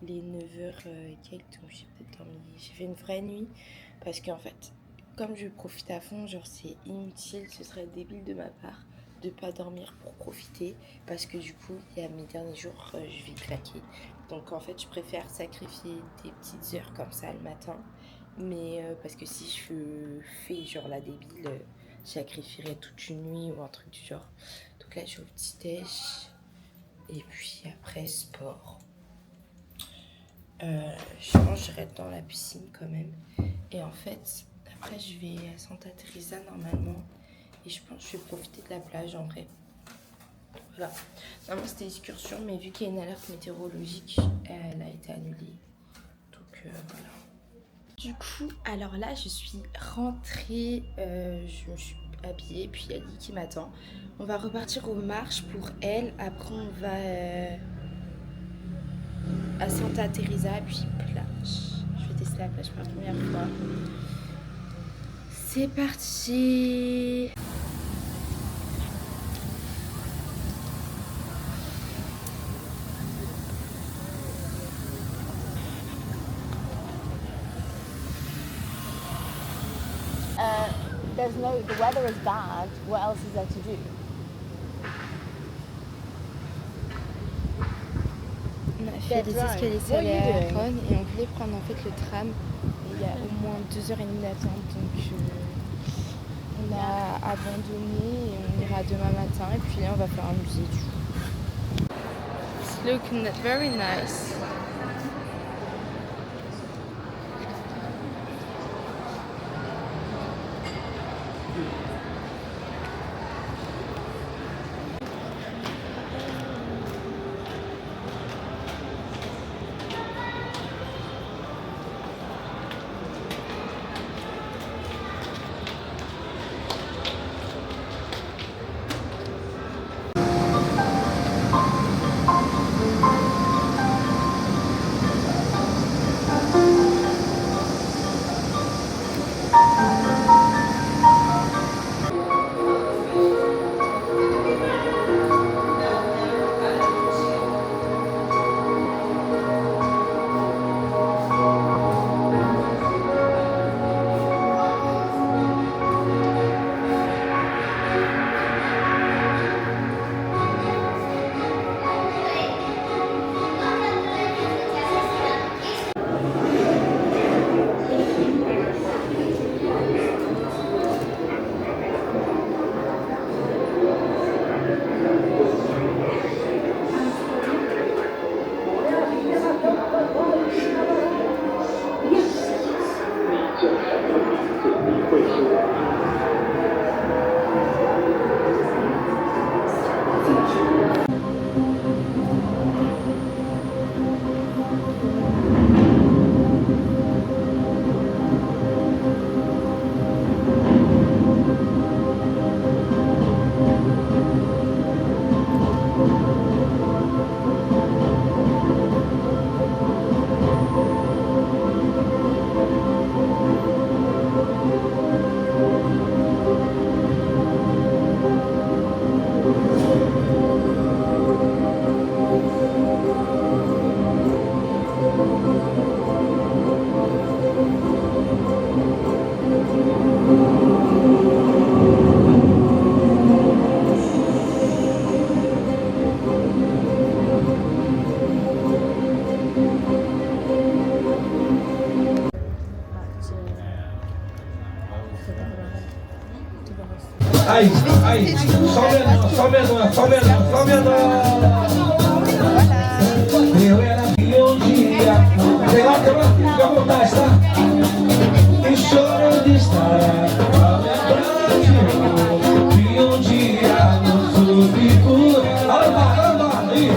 les 9h et quelques, donc j'ai peut-être dormi. J'ai fait une vraie nuit parce qu'en fait, comme je profite à fond, genre c'est inutile, ce serait débile de ma part de pas dormir pour profiter parce que du coup, il y a mes derniers jours, je vais claquer. Donc en fait, je préfère sacrifier des petites heures comme ça le matin. Mais parce que si je fais genre la débile, je sacrifierais toute une nuit ou un truc du genre. Donc là, je suis au petit-déj. Et puis après, sport. Je mangerai dans la piscine quand même. Et en fait, après, je vais à Santa Teresa normalement. Et je pense que je vais profiter de la plage en vrai. Voilà. Normalement, c'était excursion, mais vu qu'il y a une alerte météorologique, elle a été annulée. Donc voilà. Du coup, alors là, je suis rentrée. Je me suis habillée, puis il y a Lee qui m'attend. On va repartir aux marches pour elle. Après, on va à Santa Teresa, puis plage. Je vais tester la plage pour la première fois. C'est parti! The weather is bad. What else is there to do? On a fait des escaliers salés à Rhône et on voulait prendre en fait le tram. Et il y a au moins 2h30 d'attente, donc on a abandonné et on ira demain matin. Et puis là, on va faire un musée du coup. It's looking very nice. Aí, só menor. Eu era um dia. Tem lá, fica à vontade, tá? E choro de estar a lembrar de um dia não soube curar. Olha aí.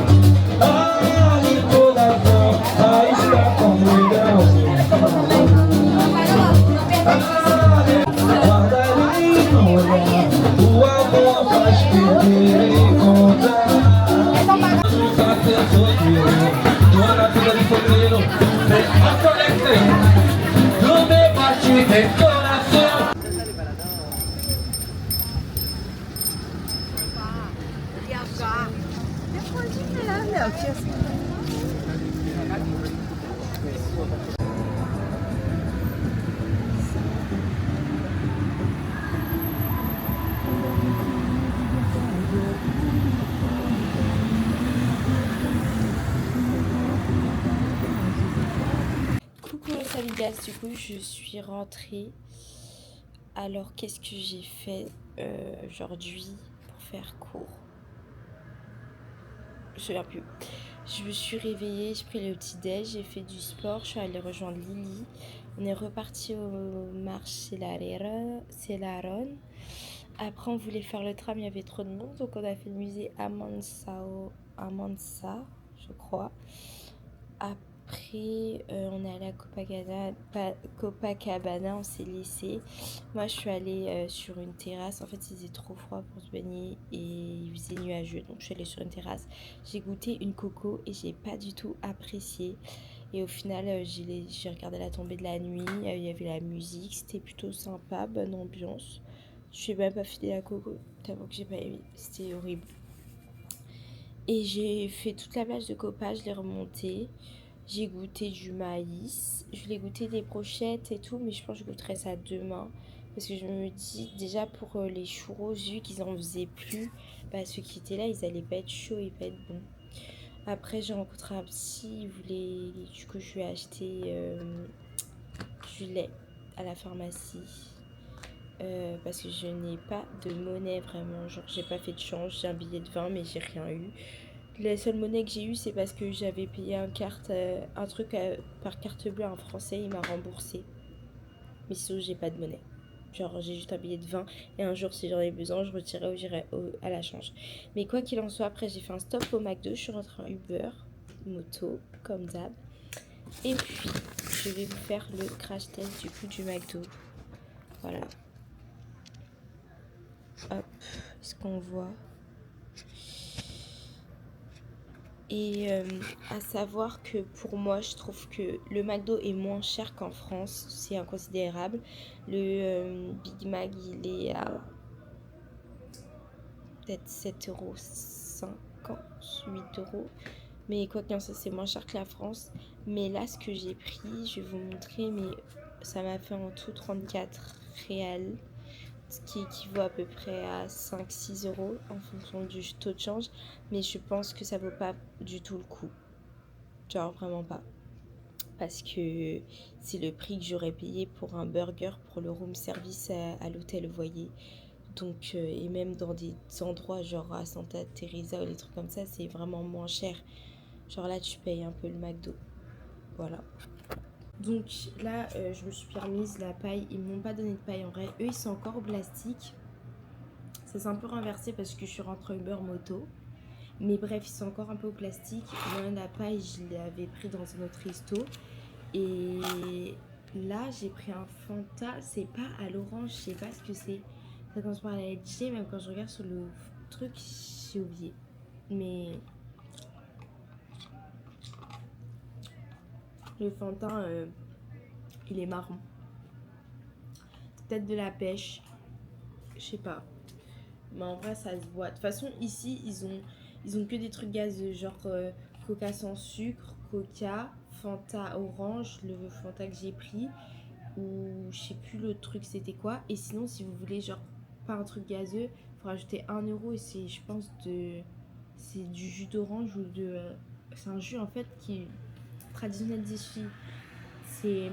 Ali toda volta está com mulher. Guarda ali no olhar, o amor faz perder e encontrar. Nunca pensou que eu tô na vida de solteiro. A conecta no meu bate de coração. Coucou les amigas, du coup je suis rentrée. Alors qu'est-ce que j'ai fait aujourd'hui pour faire court? Je me souviens plus. Je me suis réveillée, j'ai pris le petit déj, j'ai fait du sport, je suis allée rejoindre Lily. On est reparti au marché Celaron. Après on voulait faire le tram, il y avait trop de monde, donc on a fait le musée Amansa, je crois. Après, on est allé à Copacabana, on s'est laissé. Moi, je suis allée sur une terrasse. En fait, il faisait trop froid pour se baigner et il faisait nuageux. Donc, je suis allée sur une terrasse. J'ai goûté une coco et j'ai pas du tout apprécié. Et au final, j'ai regardé la tombée de la nuit. Il y avait la musique, c'était plutôt sympa, bonne ambiance. Je suis même pas fini la coco. T'avoue que j'ai pas aimé, c'était horrible. Et j'ai fait toute la plage de Copa, je l'ai remontée. J'ai goûté du maïs, je voulais goûter des brochettes et tout, mais je pense que je goûterai ça demain. Parce que je me dis, déjà pour les churros, vu qu'ils en faisaient plus, bah ceux qui étaient là, ils allaient pas être chauds et pas être bons. Après, j'ai rencontré un psy, il voulait, du coup, je lui ai acheté du lait à la pharmacie. Parce que je n'ai pas de monnaie vraiment, genre j'ai pas fait de change, j'ai un billet de 20 mais j'ai rien eu. La seule monnaie que j'ai eue, c'est parce que j'avais payé un truc par carte bleue à un Français, il m'a remboursé. Mais sinon, j'ai pas de monnaie. Genre, j'ai juste un billet de 20 et un jour, si j'en ai besoin, je retirerai ou j'irai à la change. Mais quoi qu'il en soit, après, j'ai fait un stop au McDo, je suis rentrée en Uber, moto, comme d'hab. Et puis, je vais vous faire le crash test du coup du McDo. Voilà. Hop, est-ce qu'on voit ? Et à savoir que pour moi, je trouve que le McDo est moins cher qu'en France. C'est inconsidérable. Le Big Mac, il est à peut-être 7,50 €, 8 €. Mais quoi qu'il en soit, c'est moins cher que la France. Mais là, ce que j'ai pris, je vais vous montrer, mais ça m'a fait en tout 34 réals. Ce qui équivaut à peu près à 5-6 € en fonction du taux de change. Mais je pense que ça vaut pas du tout le coup. Genre vraiment pas. Parce que c'est le prix que j'aurais payé pour un burger pour le room service à l'hôtel, vous voyez. Donc, et même dans des endroits genre à Santa Teresa ou des trucs comme ça, c'est vraiment moins cher. Genre là, tu payes un peu le McDo. Voilà. Donc là, je me suis permise la paille. Ils m'ont pas donné de paille en vrai. Eux, ils sont encore au plastique. Ça s'est un peu renversé parce que je suis rentrée Uber moto. Mais bref, ils sont encore un peu au plastique. Moi, la paille, je l'avais pris dans un autre resto. Et là, j'ai pris un Fanta. C'est pas à l'orange, je sais pas ce que c'est. Ça commence par la LG. Même quand je regarde sur le truc, j'ai oublié. Mais le Fanta, il est marron. C'est peut-être de la pêche. Je sais pas. Mais en vrai, ça se voit. De toute façon, ici, ils ont que des trucs gazeux. Genre Coca sans sucre, Coca, Fanta orange, le Fanta que j'ai pris. Ou je sais plus l'autre truc c'était quoi. Et sinon, si vous voulez, genre, pas un truc gazeux, il faut rajouter 1 € et c'est, je pense, c'est du jus d'orange ou de. C'est un jus en fait qui est traditionnel d'ici. C'est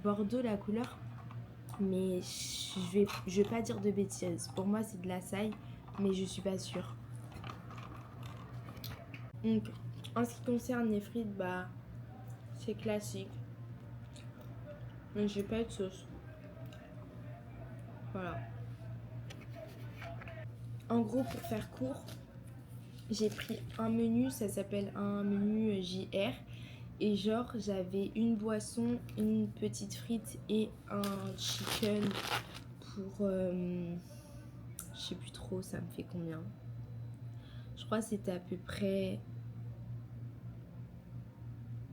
Bordeaux la couleur. mais je vais pas dire de bêtises. Pour moi, c'est de la saille, mais je suis pas sûre. Donc, en ce qui concerne les frites, bah, c'est classique. Mais j'ai pas de sauce. Voilà. En gros, pour faire court, j'ai pris un menu, ça s'appelle un menu JR. Et genre, j'avais une boisson, une petite frite et un chicken pour... je sais plus trop, ça me fait combien. Je crois que c'était à peu près...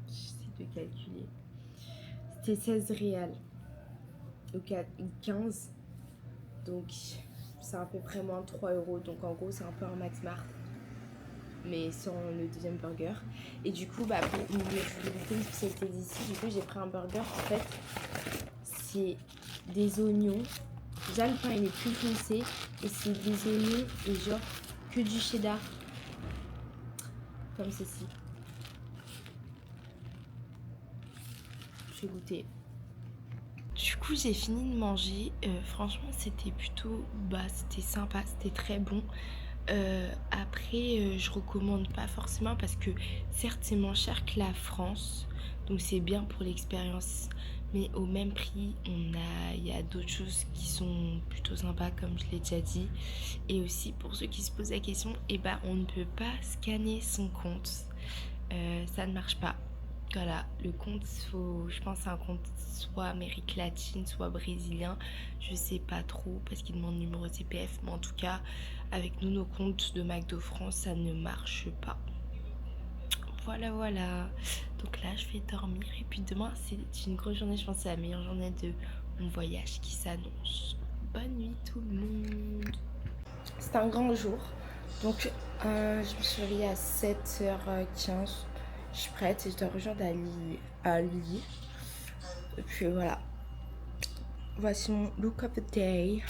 J'essaie de calculer. C'était 16 réals. Ou 15. Donc, c'est à peu près moins de 3 €. Donc, en gros, c'est un peu un Max Mart. Mais sans le deuxième burger. Et du coup, bah, pour une spécialité d'ici, du coup, j'ai pris un burger. En fait, c'est des oignons. Déjà, le pain, il est plus foncé. Et c'est des oignons et genre que du cheddar. Comme ceci. Je vais goûter. Du coup, j'ai fini de manger. Franchement, c'était plutôt... c'était sympa. C'était très bon. Après, je recommande pas forcément parce que certes c'est moins cher que la France, donc c'est bien pour l'expérience, mais au même prix il y a d'autres choses qui sont plutôt sympas comme je l'ai déjà dit. Et aussi pour ceux qui se posent la question, on ne peut pas scanner son compte, ça ne marche pas. Voilà, le compte, je pense c'est un compte soit Amérique latine, soit brésilien, je sais pas trop parce qu'il demande le numéro CPF, mais en tout cas avec nous, nos comptes de McDo France, ça ne marche pas. Voilà. Donc là, je vais dormir et puis demain, c'est une grosse journée, je pense que c'est la meilleure journée de mon voyage qui s'annonce. Bonne nuit tout le monde. C'est un grand jour, donc je me suis réveillée à 7h15. Je suis prête et je dois rejoindre à Lily. Et puis voilà. Voici mon look of the day.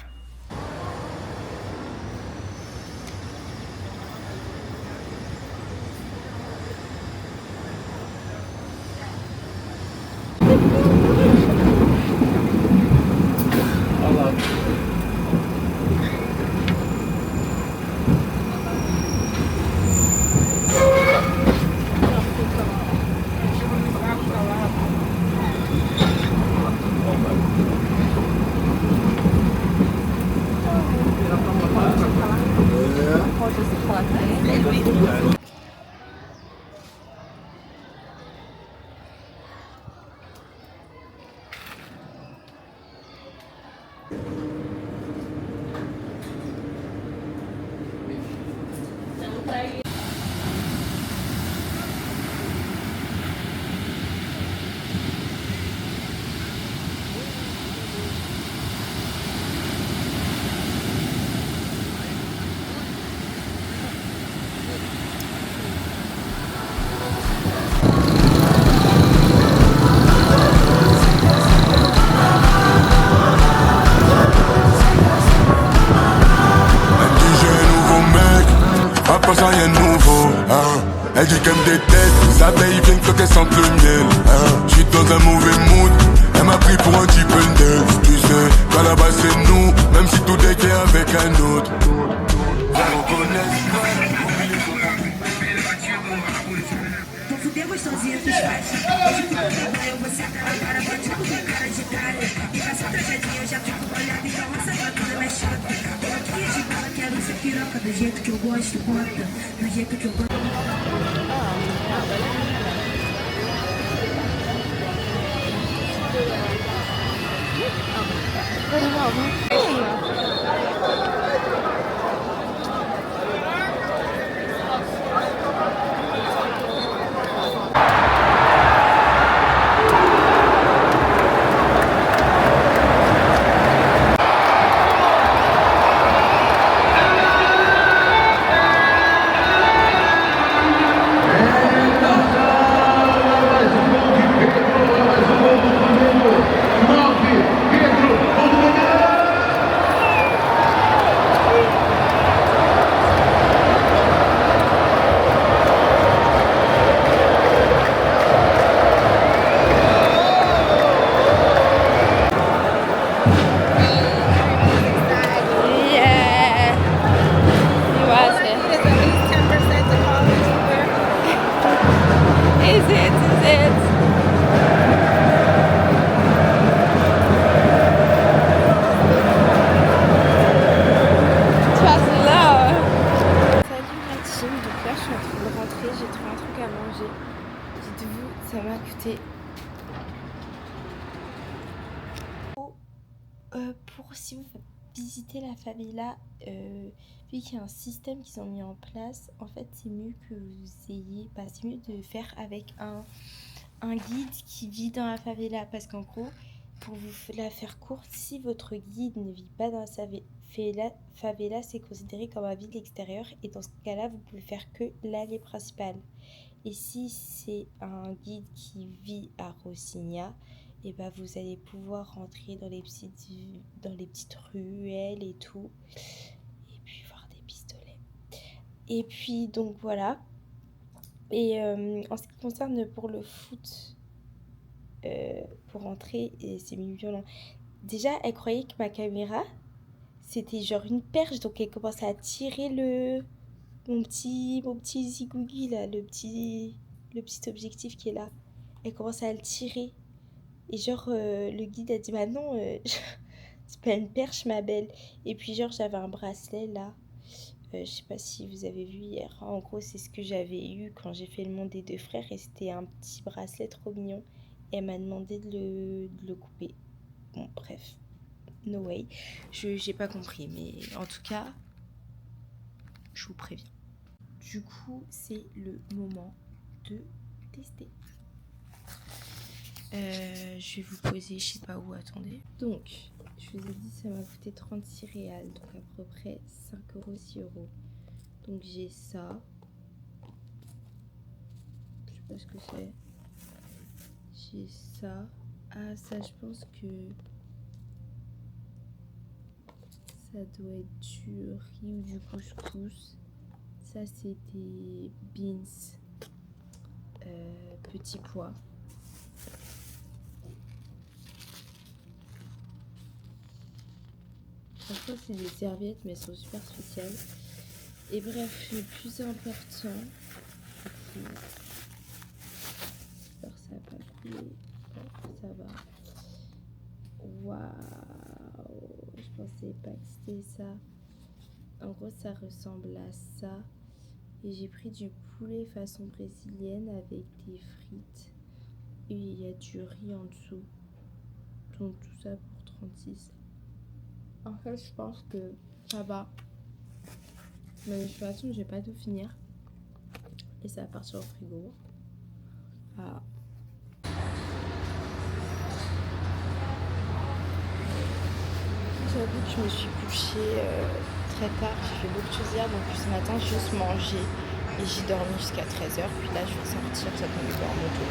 Ça rien de nouveau, hein. Elle dit qu'elle me déteste, les abeilles viennent quand elles sentent le miel, hein. J'suis dans un mauvais mood, elle m'a pris pour un type d'elle. Tu sais, qu'à la base c'est nous, même si tout est gay avec un autre. Do jeito que eu gosto, bota. Do jeito que eu gosto. ça m'a coûté. Pour si vous visitez la favela, vu qu'il y a un système qu'ils ont mis en place, en fait c'est mieux que vous ayez, c'est mieux de faire avec un guide qui vit dans la favela, parce qu'en gros, pour vous la faire courte, si votre guide ne vit pas dans la favela, c'est considéré comme un ville extérieur, et dans ce cas-là, vous pouvez faire que l'allée principale. Et si c'est un guide qui vit à Rocinha, et bah vous allez pouvoir rentrer dans les petites ruelles et tout, et puis voir des pistolets. Et puis donc voilà. Et en ce qui concerne pour le foot, pour rentrer, c'est mieux violent. Déjà, elle croyait que ma caméra c'était genre une perche, donc elle commençait à tirer mon petit zigougi là, le petit objectif qui est là. Elle commence à le tirer. Et genre, le guide a dit, bah non, c'est pas une perche, ma belle. Et puis genre, j'avais un bracelet là. Je sais pas si vous avez vu hier. En gros, c'est ce que j'avais eu quand j'ai fait le monde des deux frères. Et c'était un petit bracelet trop mignon. Et elle m'a demandé de le couper. Bon, bref. No way. J'ai pas compris. Mais en tout cas, je vous préviens. Du coup, c'est le moment de tester. Je vais vous poser, je sais pas où, attendez. Donc, je vous ai dit, ça m'a coûté 36 réals, donc à peu près 5 €, 6 €. Donc j'ai ça. Je sais pas ce que c'est. J'ai ça. Ah, ça, je pense que ça doit être du riz ou du couscous. Ça, c'est des beans, petits pois. Franchement, c'est des serviettes, mais elles sont super spéciales. Et bref, le plus important, j'espère que ça n'a pas coulé. Bon, ça va. Waouh, je pensais pas que c'était ça. En gros, ça ressemble à ça. Et j'ai pris du poulet façon brésilienne avec des frites. Et il y a du riz en dessous. Donc tout ça pour 36. En fait, je pense que ça va. Mais de toute façon, je vais pas tout finir. Et ça va partir au frigo. Voilà. J'avoue que je me suis couchée très tard. J'ai fait beaucoup de choses hier. Donc ce matin, j'ai juste mangé. Et j'ai dormi jusqu'à 13h. Puis là, je vais sortir. J'attends de voir en moto.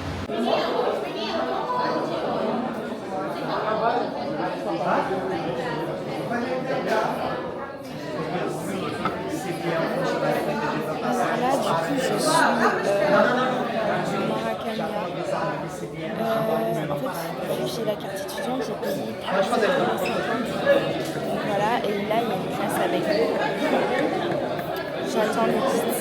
Alors là, du coup, je suis au Maracana. En fait, vu que j'ai la carte étudiante, j'ai payé plus 50. Donc voilà, et là, il y a une classe avec eux. J'attends le guide.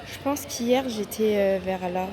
Je pense qu'hier j'étais vers là.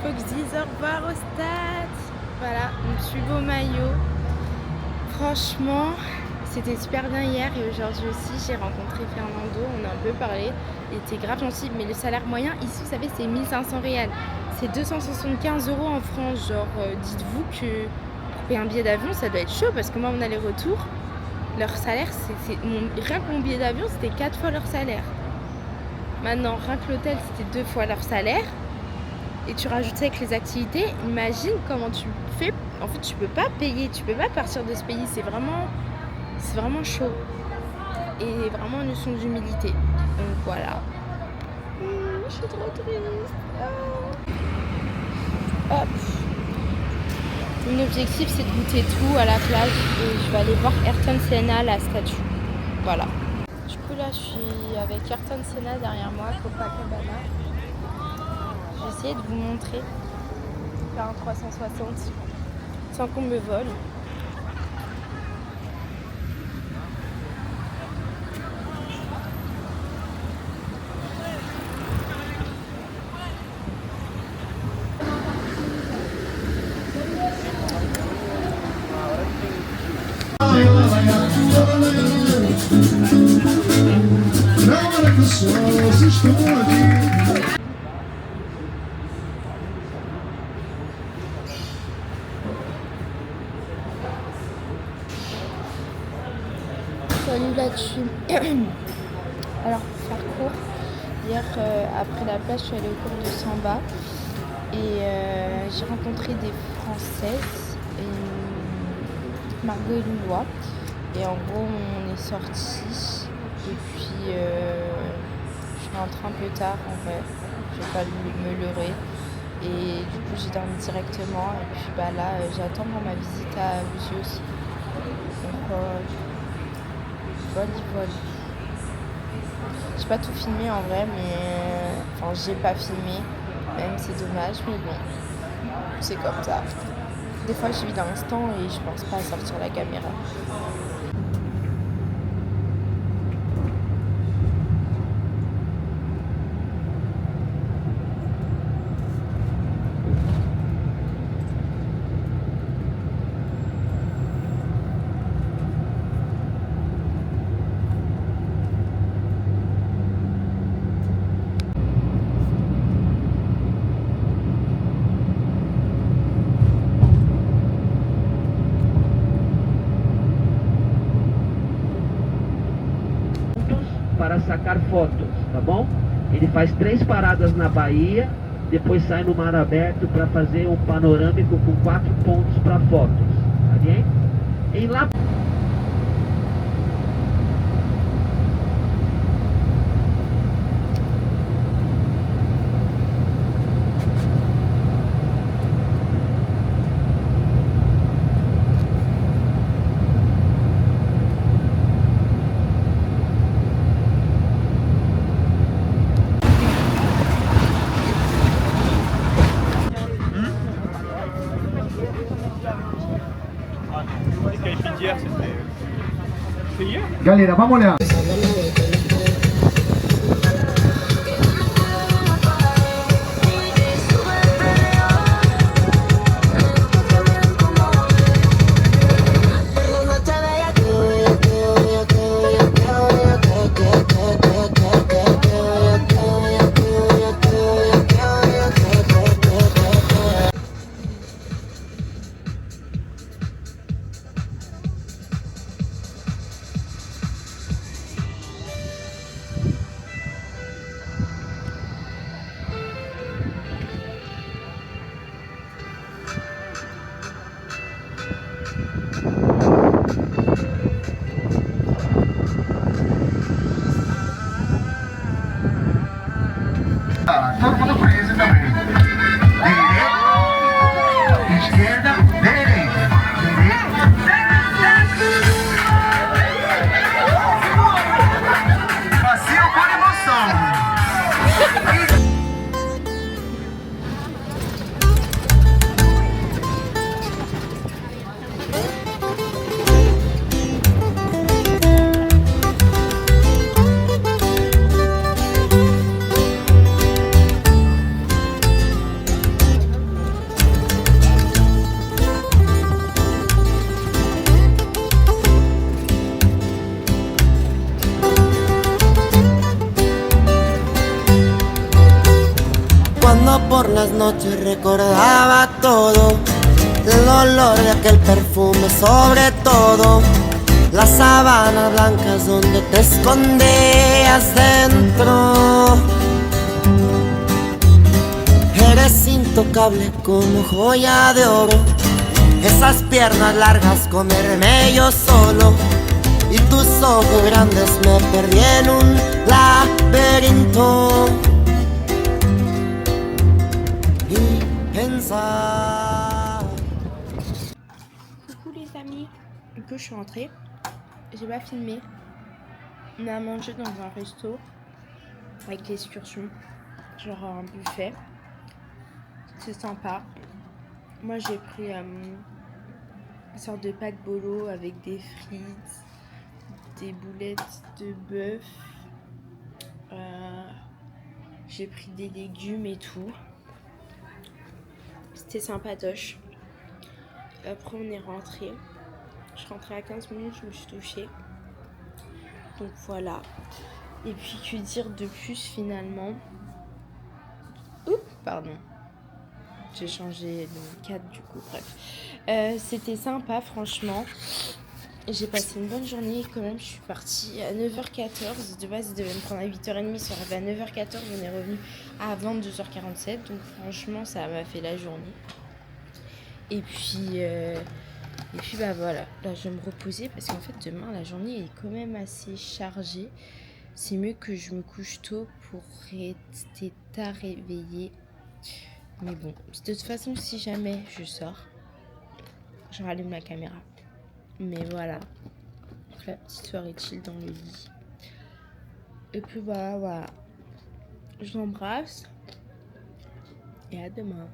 Faut que je dise au revoir au stade. Voilà, mon plus beau maillot. Franchement, c'était super bien hier et aujourd'hui aussi. J'ai rencontré Fernando, on a un peu parlé. Il était grave gentil, mais le salaire moyen ici, vous savez, c'est 1500 réals. C'est 275 € en France. Genre, dites-vous que pour payer un billet d'avion, ça doit être chaud parce que moi, mon aller-retour, leur salaire, rien que mon billet d'avion, c'était 4 fois leur salaire. Maintenant, rien que l'hôtel, c'était 2 fois leur salaire. Et tu rajoutes ça avec les activités, imagine comment tu fais. En fait, tu peux pas payer, tu peux pas partir de ce pays. C'est vraiment chaud. Et vraiment une leçon d'humilité. Donc voilà. Je suis trop triste. Hop. Mon objectif, c'est de goûter tout à la plage. Et je vais aller voir Ayrton Senna, la statue. Voilà. Du coup, là, je suis avec Ayrton Senna derrière moi, Copacabana. Je vais essayer de vous montrer. Faire un 360 sans qu'on me vole. Salut là-dessus. Alors pour faire court, hier après la plage je suis allée au cours de Samba et j'ai rencontré des Françaises, et Margot et Loulois, et en gros on est sortis et puis je suis rentrée un peu tard en vrai, je vais pas me leurrer, et du coup j'ai dormi directement et puis bah là j'attends pour ma visite à Lucie aussi. Donc voilà. J'ai pas tout filmé en vrai, mais enfin j'ai pas filmé, même c'est dommage, mais bon, c'est comme ça. Des fois je vis dans l'instant et je pense pas à sortir la caméra. Para sacar fotos, tá bom? Ele faz 3 paradas na Bahia, depois sai no mar aberto para fazer um panorâmico com 4 pontos para fotos, tá bem? Em La Galera, vamos lá. Todo mundo preso também. Direita, esquerda, direita. Passeio com emoção. por las noches recordaba todo, el olor de aquel perfume sobre todo, las sábanas blancas donde te escondías dentro. Eres intocable como joya de oro, esas piernas largas comerme yo solo, y tus ojos grandes me perdí en un laberinto. Y pensar. Coucou les amis, du coup je suis rentrée, j'ai pas filmé, on a mangé dans un resto avec l'excursion, genre un buffet, c'est sympa. Moi j'ai pris une sorte de pâte bolo avec des frites, des boulettes de bœuf, j'ai pris des légumes et tout, c'était sympatoche. Après on est rentré, je suis rentrée à 15 minutes, je me suis douchée, donc voilà. Et puis que dire de plus finalement. Oups, pardon, j'ai changé de cadre du coup, bref. C'était sympa franchement, j'ai passé une bonne journée quand même. Je suis partie à 9h14, de base je devais me prendre à 8h30, je suis arrivée à 9h14, on est revenu à 22h47, donc franchement ça m'a fait la journée. Et puis bah voilà, là je vais me reposer parce qu'en fait demain la journée est quand même assez chargée. C'est mieux que je me couche tôt pour rester tard réveillée. Mais bon, de toute façon si jamais je sors, je rallume la caméra. Mais voilà, donc la petite soirée chill dans le lit. Et puis voilà. Je vous embrasse et à demain.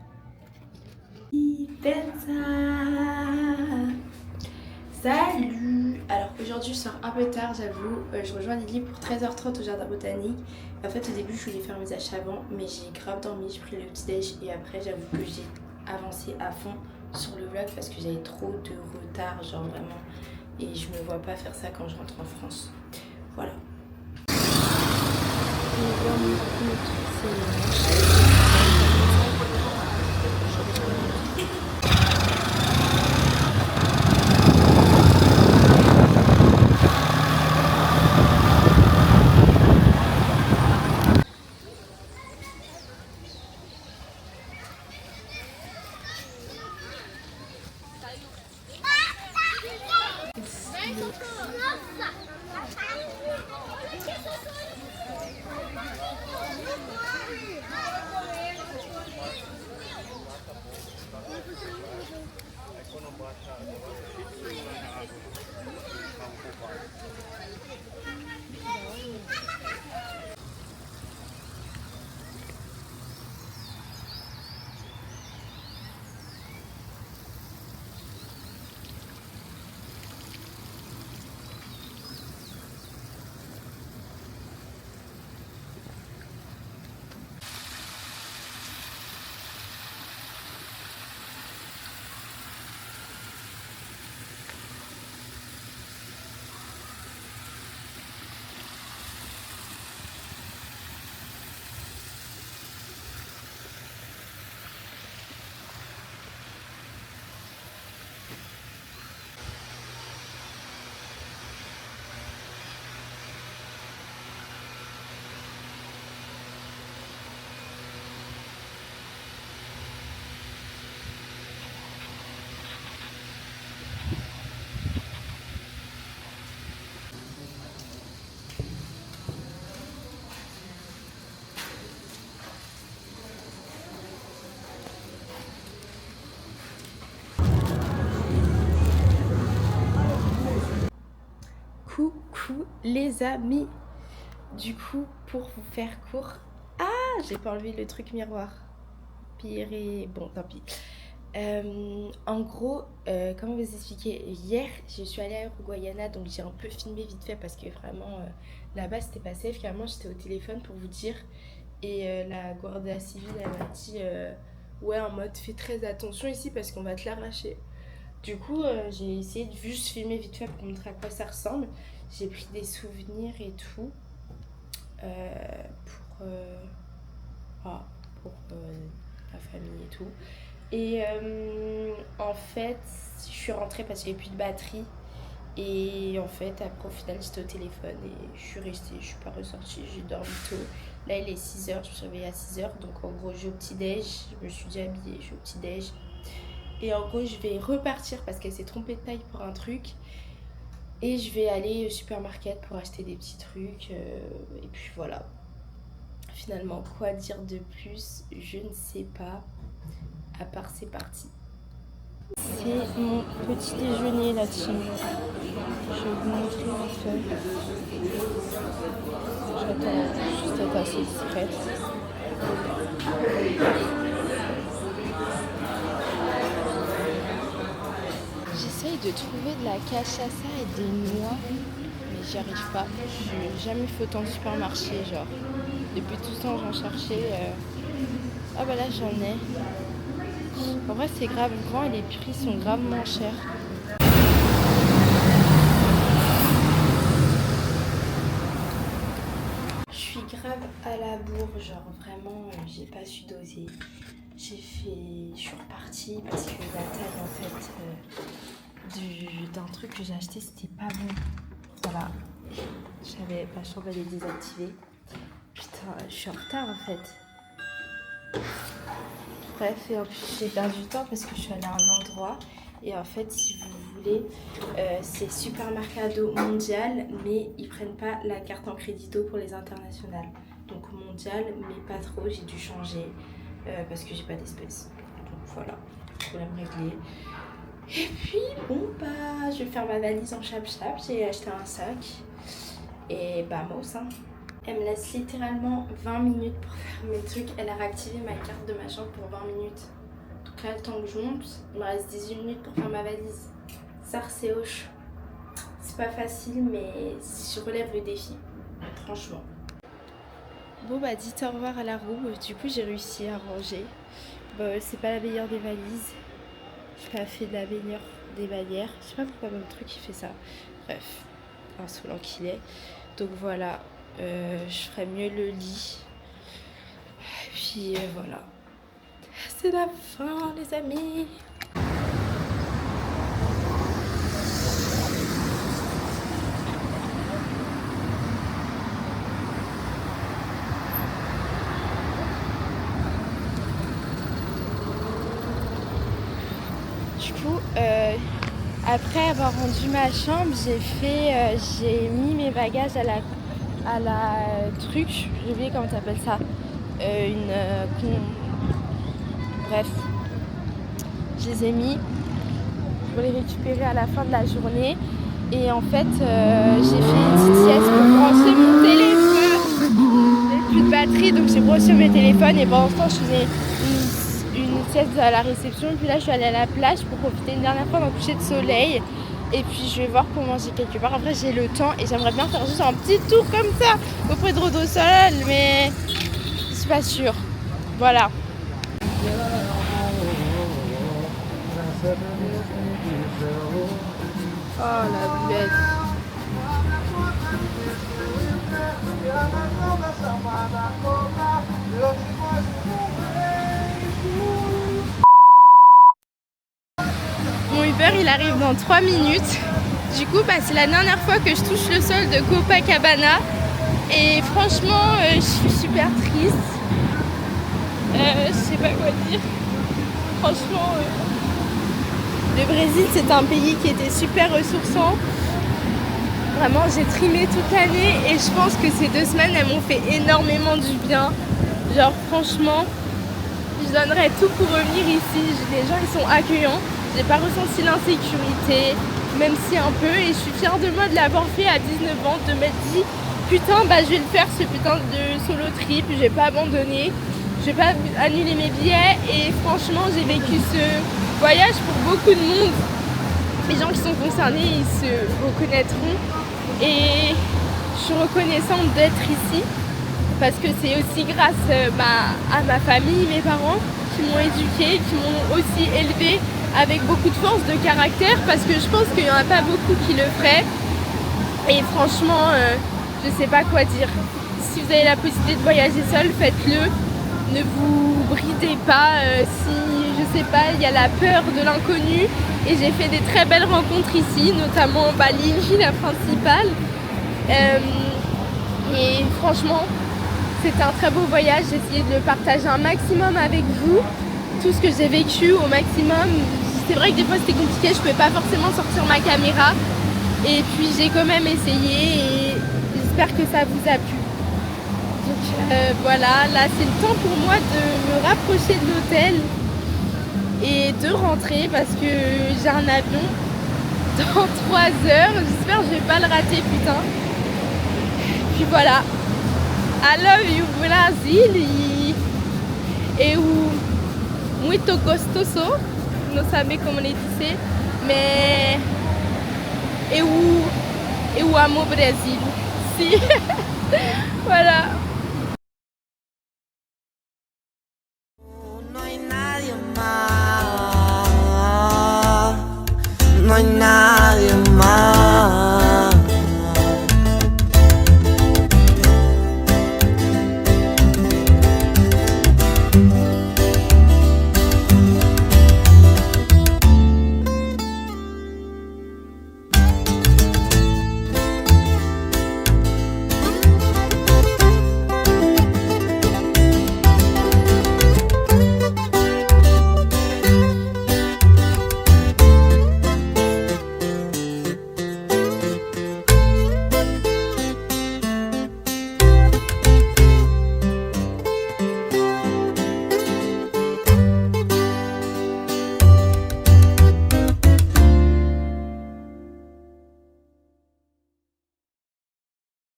Salut. Alors aujourd'hui je sors un peu tard, j'avoue, je rejoins Lily pour 13h30 au jardin botanique. En fait au début je voulais faire mes achats avant, mais j'ai grave dormi, j'ai pris le petit déj et après j'avoue que j'ai avancé à fond sur le vlog parce que j'avais trop de retard, genre vraiment, et je me vois pas faire ça quand je rentre en France. Voilà. Coucou les amis. Du coup pour vous faire court, j'ai pas enlevé le truc miroir, pire et bon tant pis. En gros comment vous expliquer, hier je suis allée à Uruguayana, donc j'ai un peu filmé vite fait parce que vraiment là-bas c'était pas safe, carrément j'étais au téléphone pour vous dire, et la Guardia Civile elle m'a dit ouais en mode fais très attention ici parce qu'on va te l'arracher. Du coup j'ai essayé de juste filmer vite fait pour montrer à quoi ça ressemble. J'ai pris des souvenirs et tout pour famille et tout. Et en fait, je suis rentrée parce qu'il n'y avait plus de batterie. Et en fait, après, au final, j'étais au téléphone et je suis restée, je suis pas ressortie, j'ai dormi tôt. Là, il est 6h, je me suis réveillée à 6h. Donc, en gros, j'ai au petit-déj, je me suis déjà habillée, je suis au petit-déj. Et en gros, je vais repartir parce qu'elle s'est trompée de taille pour un truc. Et je vais aller au supermarket pour acheter des petits trucs. Et puis voilà. Finalement, quoi dire de plus? Je ne sais pas. À part, c'est parti. C'est mon petit déjeuner la team. Je vais vous montrer vite fait. J'attends juste être assez discrète. J'essaye de trouver de la cachaça et des noix, mais j'y arrive pas. Je n'ai jamais fait autant de supermarché, genre. Depuis tout ce temps, j'en cherchais. Ah bah là, j'en ai. En vrai, c'est grave grand et les prix sont gravement chers. Je suis grave à la bourre, genre vraiment, j'ai pas su doser. Je suis repartie parce que la taille en fait d'un truc que j'ai acheté, c'était pas bon. Voilà, j'avais pas chance d'aller désactiver. Putain, je suis en retard en fait. Bref, et en plus j'ai perdu du temps parce que je suis allée à un endroit. Et en fait, si vous voulez, c'est Supermercado Mondial, mais ils prennent pas la carte en crédito pour les internationales. Donc Mondial, mais pas trop, j'ai dû changer parce que j'ai pas d'espèces. Donc voilà, problème réglé. Et puis bon bah, je vais faire ma valise en chap-chap, j'ai acheté un sac. Et bah moi aussi. Elle me laisse littéralement 20 minutes pour faire mes trucs. Elle a réactivé ma carte de ma chambre pour 20 minutes. Donc là, le temps que je monte, il me reste 18 minutes pour faire ma valise. Ça, c'est hoche. C'est pas facile, mais je relève le défi. Franchement. Bon, bah, dites au revoir à la roue. Du coup, j'ai réussi à ranger. Bon, c'est pas la meilleure des valises. J'ai pas fait de la meilleure des valières. Je sais pas pourquoi mon truc il fait ça. Bref, insolent qu'il est. Donc voilà. Je ferai mieux le lit. Et puis voilà. C'est la fin, les amis. Du coup, après avoir rendu ma chambre, j'ai mis mes bagages à la truc, j'ai oublié comment t'appelles ça, bref, je les ai mis pour les récupérer à la fin de la journée. Et en fait, j'ai fait une petite sieste pour brancher mon téléphone. J'ai plus de batterie, donc j'ai branché mes téléphones. Et pendant ce temps, je faisais une sieste à la réception. Puis là, je suis allée à la plage pour profiter une dernière fois d'un coucher de soleil. Et puis je vais voir pour manger quelque part. Après, j'ai le temps et j'aimerais bien faire juste un petit tour comme ça auprès de Rodosol, mais je suis pas sûre. Voilà. Oh la bête. Mon Uber il arrive dans 3 minutes. Du coup bah, c'est la dernière fois que je touche le sol de Copacabana. Et franchement je suis super triste. Je sais pas quoi dire. Franchement le Brésil c'est un pays qui était super ressourçant. Vraiment j'ai trimé toute l'année et je pense que ces 2 semaines elles m'ont fait énormément du bien. Genre franchement je donnerais tout pour revenir ici. Les gens ils sont accueillants. J'ai pas ressenti l'insécurité, même si un peu, et je suis fière de moi de l'avoir fait à 19 ans, de m'être dit putain bah je vais le faire ce putain de solo trip, je vais pas abandonner, je vais pas annuler mes billets. Et franchement j'ai vécu ce voyage pour beaucoup de monde. Les gens qui sont concernés ils se reconnaîtront et je suis reconnaissante d'être ici parce que c'est aussi grâce à ma famille, mes parents qui m'ont éduquée, qui m'ont aussi élevée avec beaucoup de force de caractère, parce que je pense qu'il n'y en a pas beaucoup qui le feraient. Et franchement je sais pas quoi dire. Si vous avez la possibilité de voyager seul, faites-le. ne vous bridez pas si, je sais pas, il y a la peur de l'inconnu. Et j'ai fait des très belles rencontres ici, notamment Lily, la principale. Et franchement, c'était un très beau voyage. J'ai essayé de le partager un maximum avec vous. Tout ce que j'ai vécu au maximum. C'est vrai que des fois c'était compliqué, je pouvais pas forcément sortir ma caméra. Et puis j'ai quand même essayé et j'espère que ça vous a plu. Donc voilà, là c'est le temps pour moi de me rapprocher de l'hôtel et de rentrer parce que j'ai un avion dans 3 heures. J'espère que je vais pas le rater, putain. Puis voilà. I love you, Brasil. Et muito gostoso. Não sabe como ele dizer. Mais eu amo Brasil. Si. Voilà.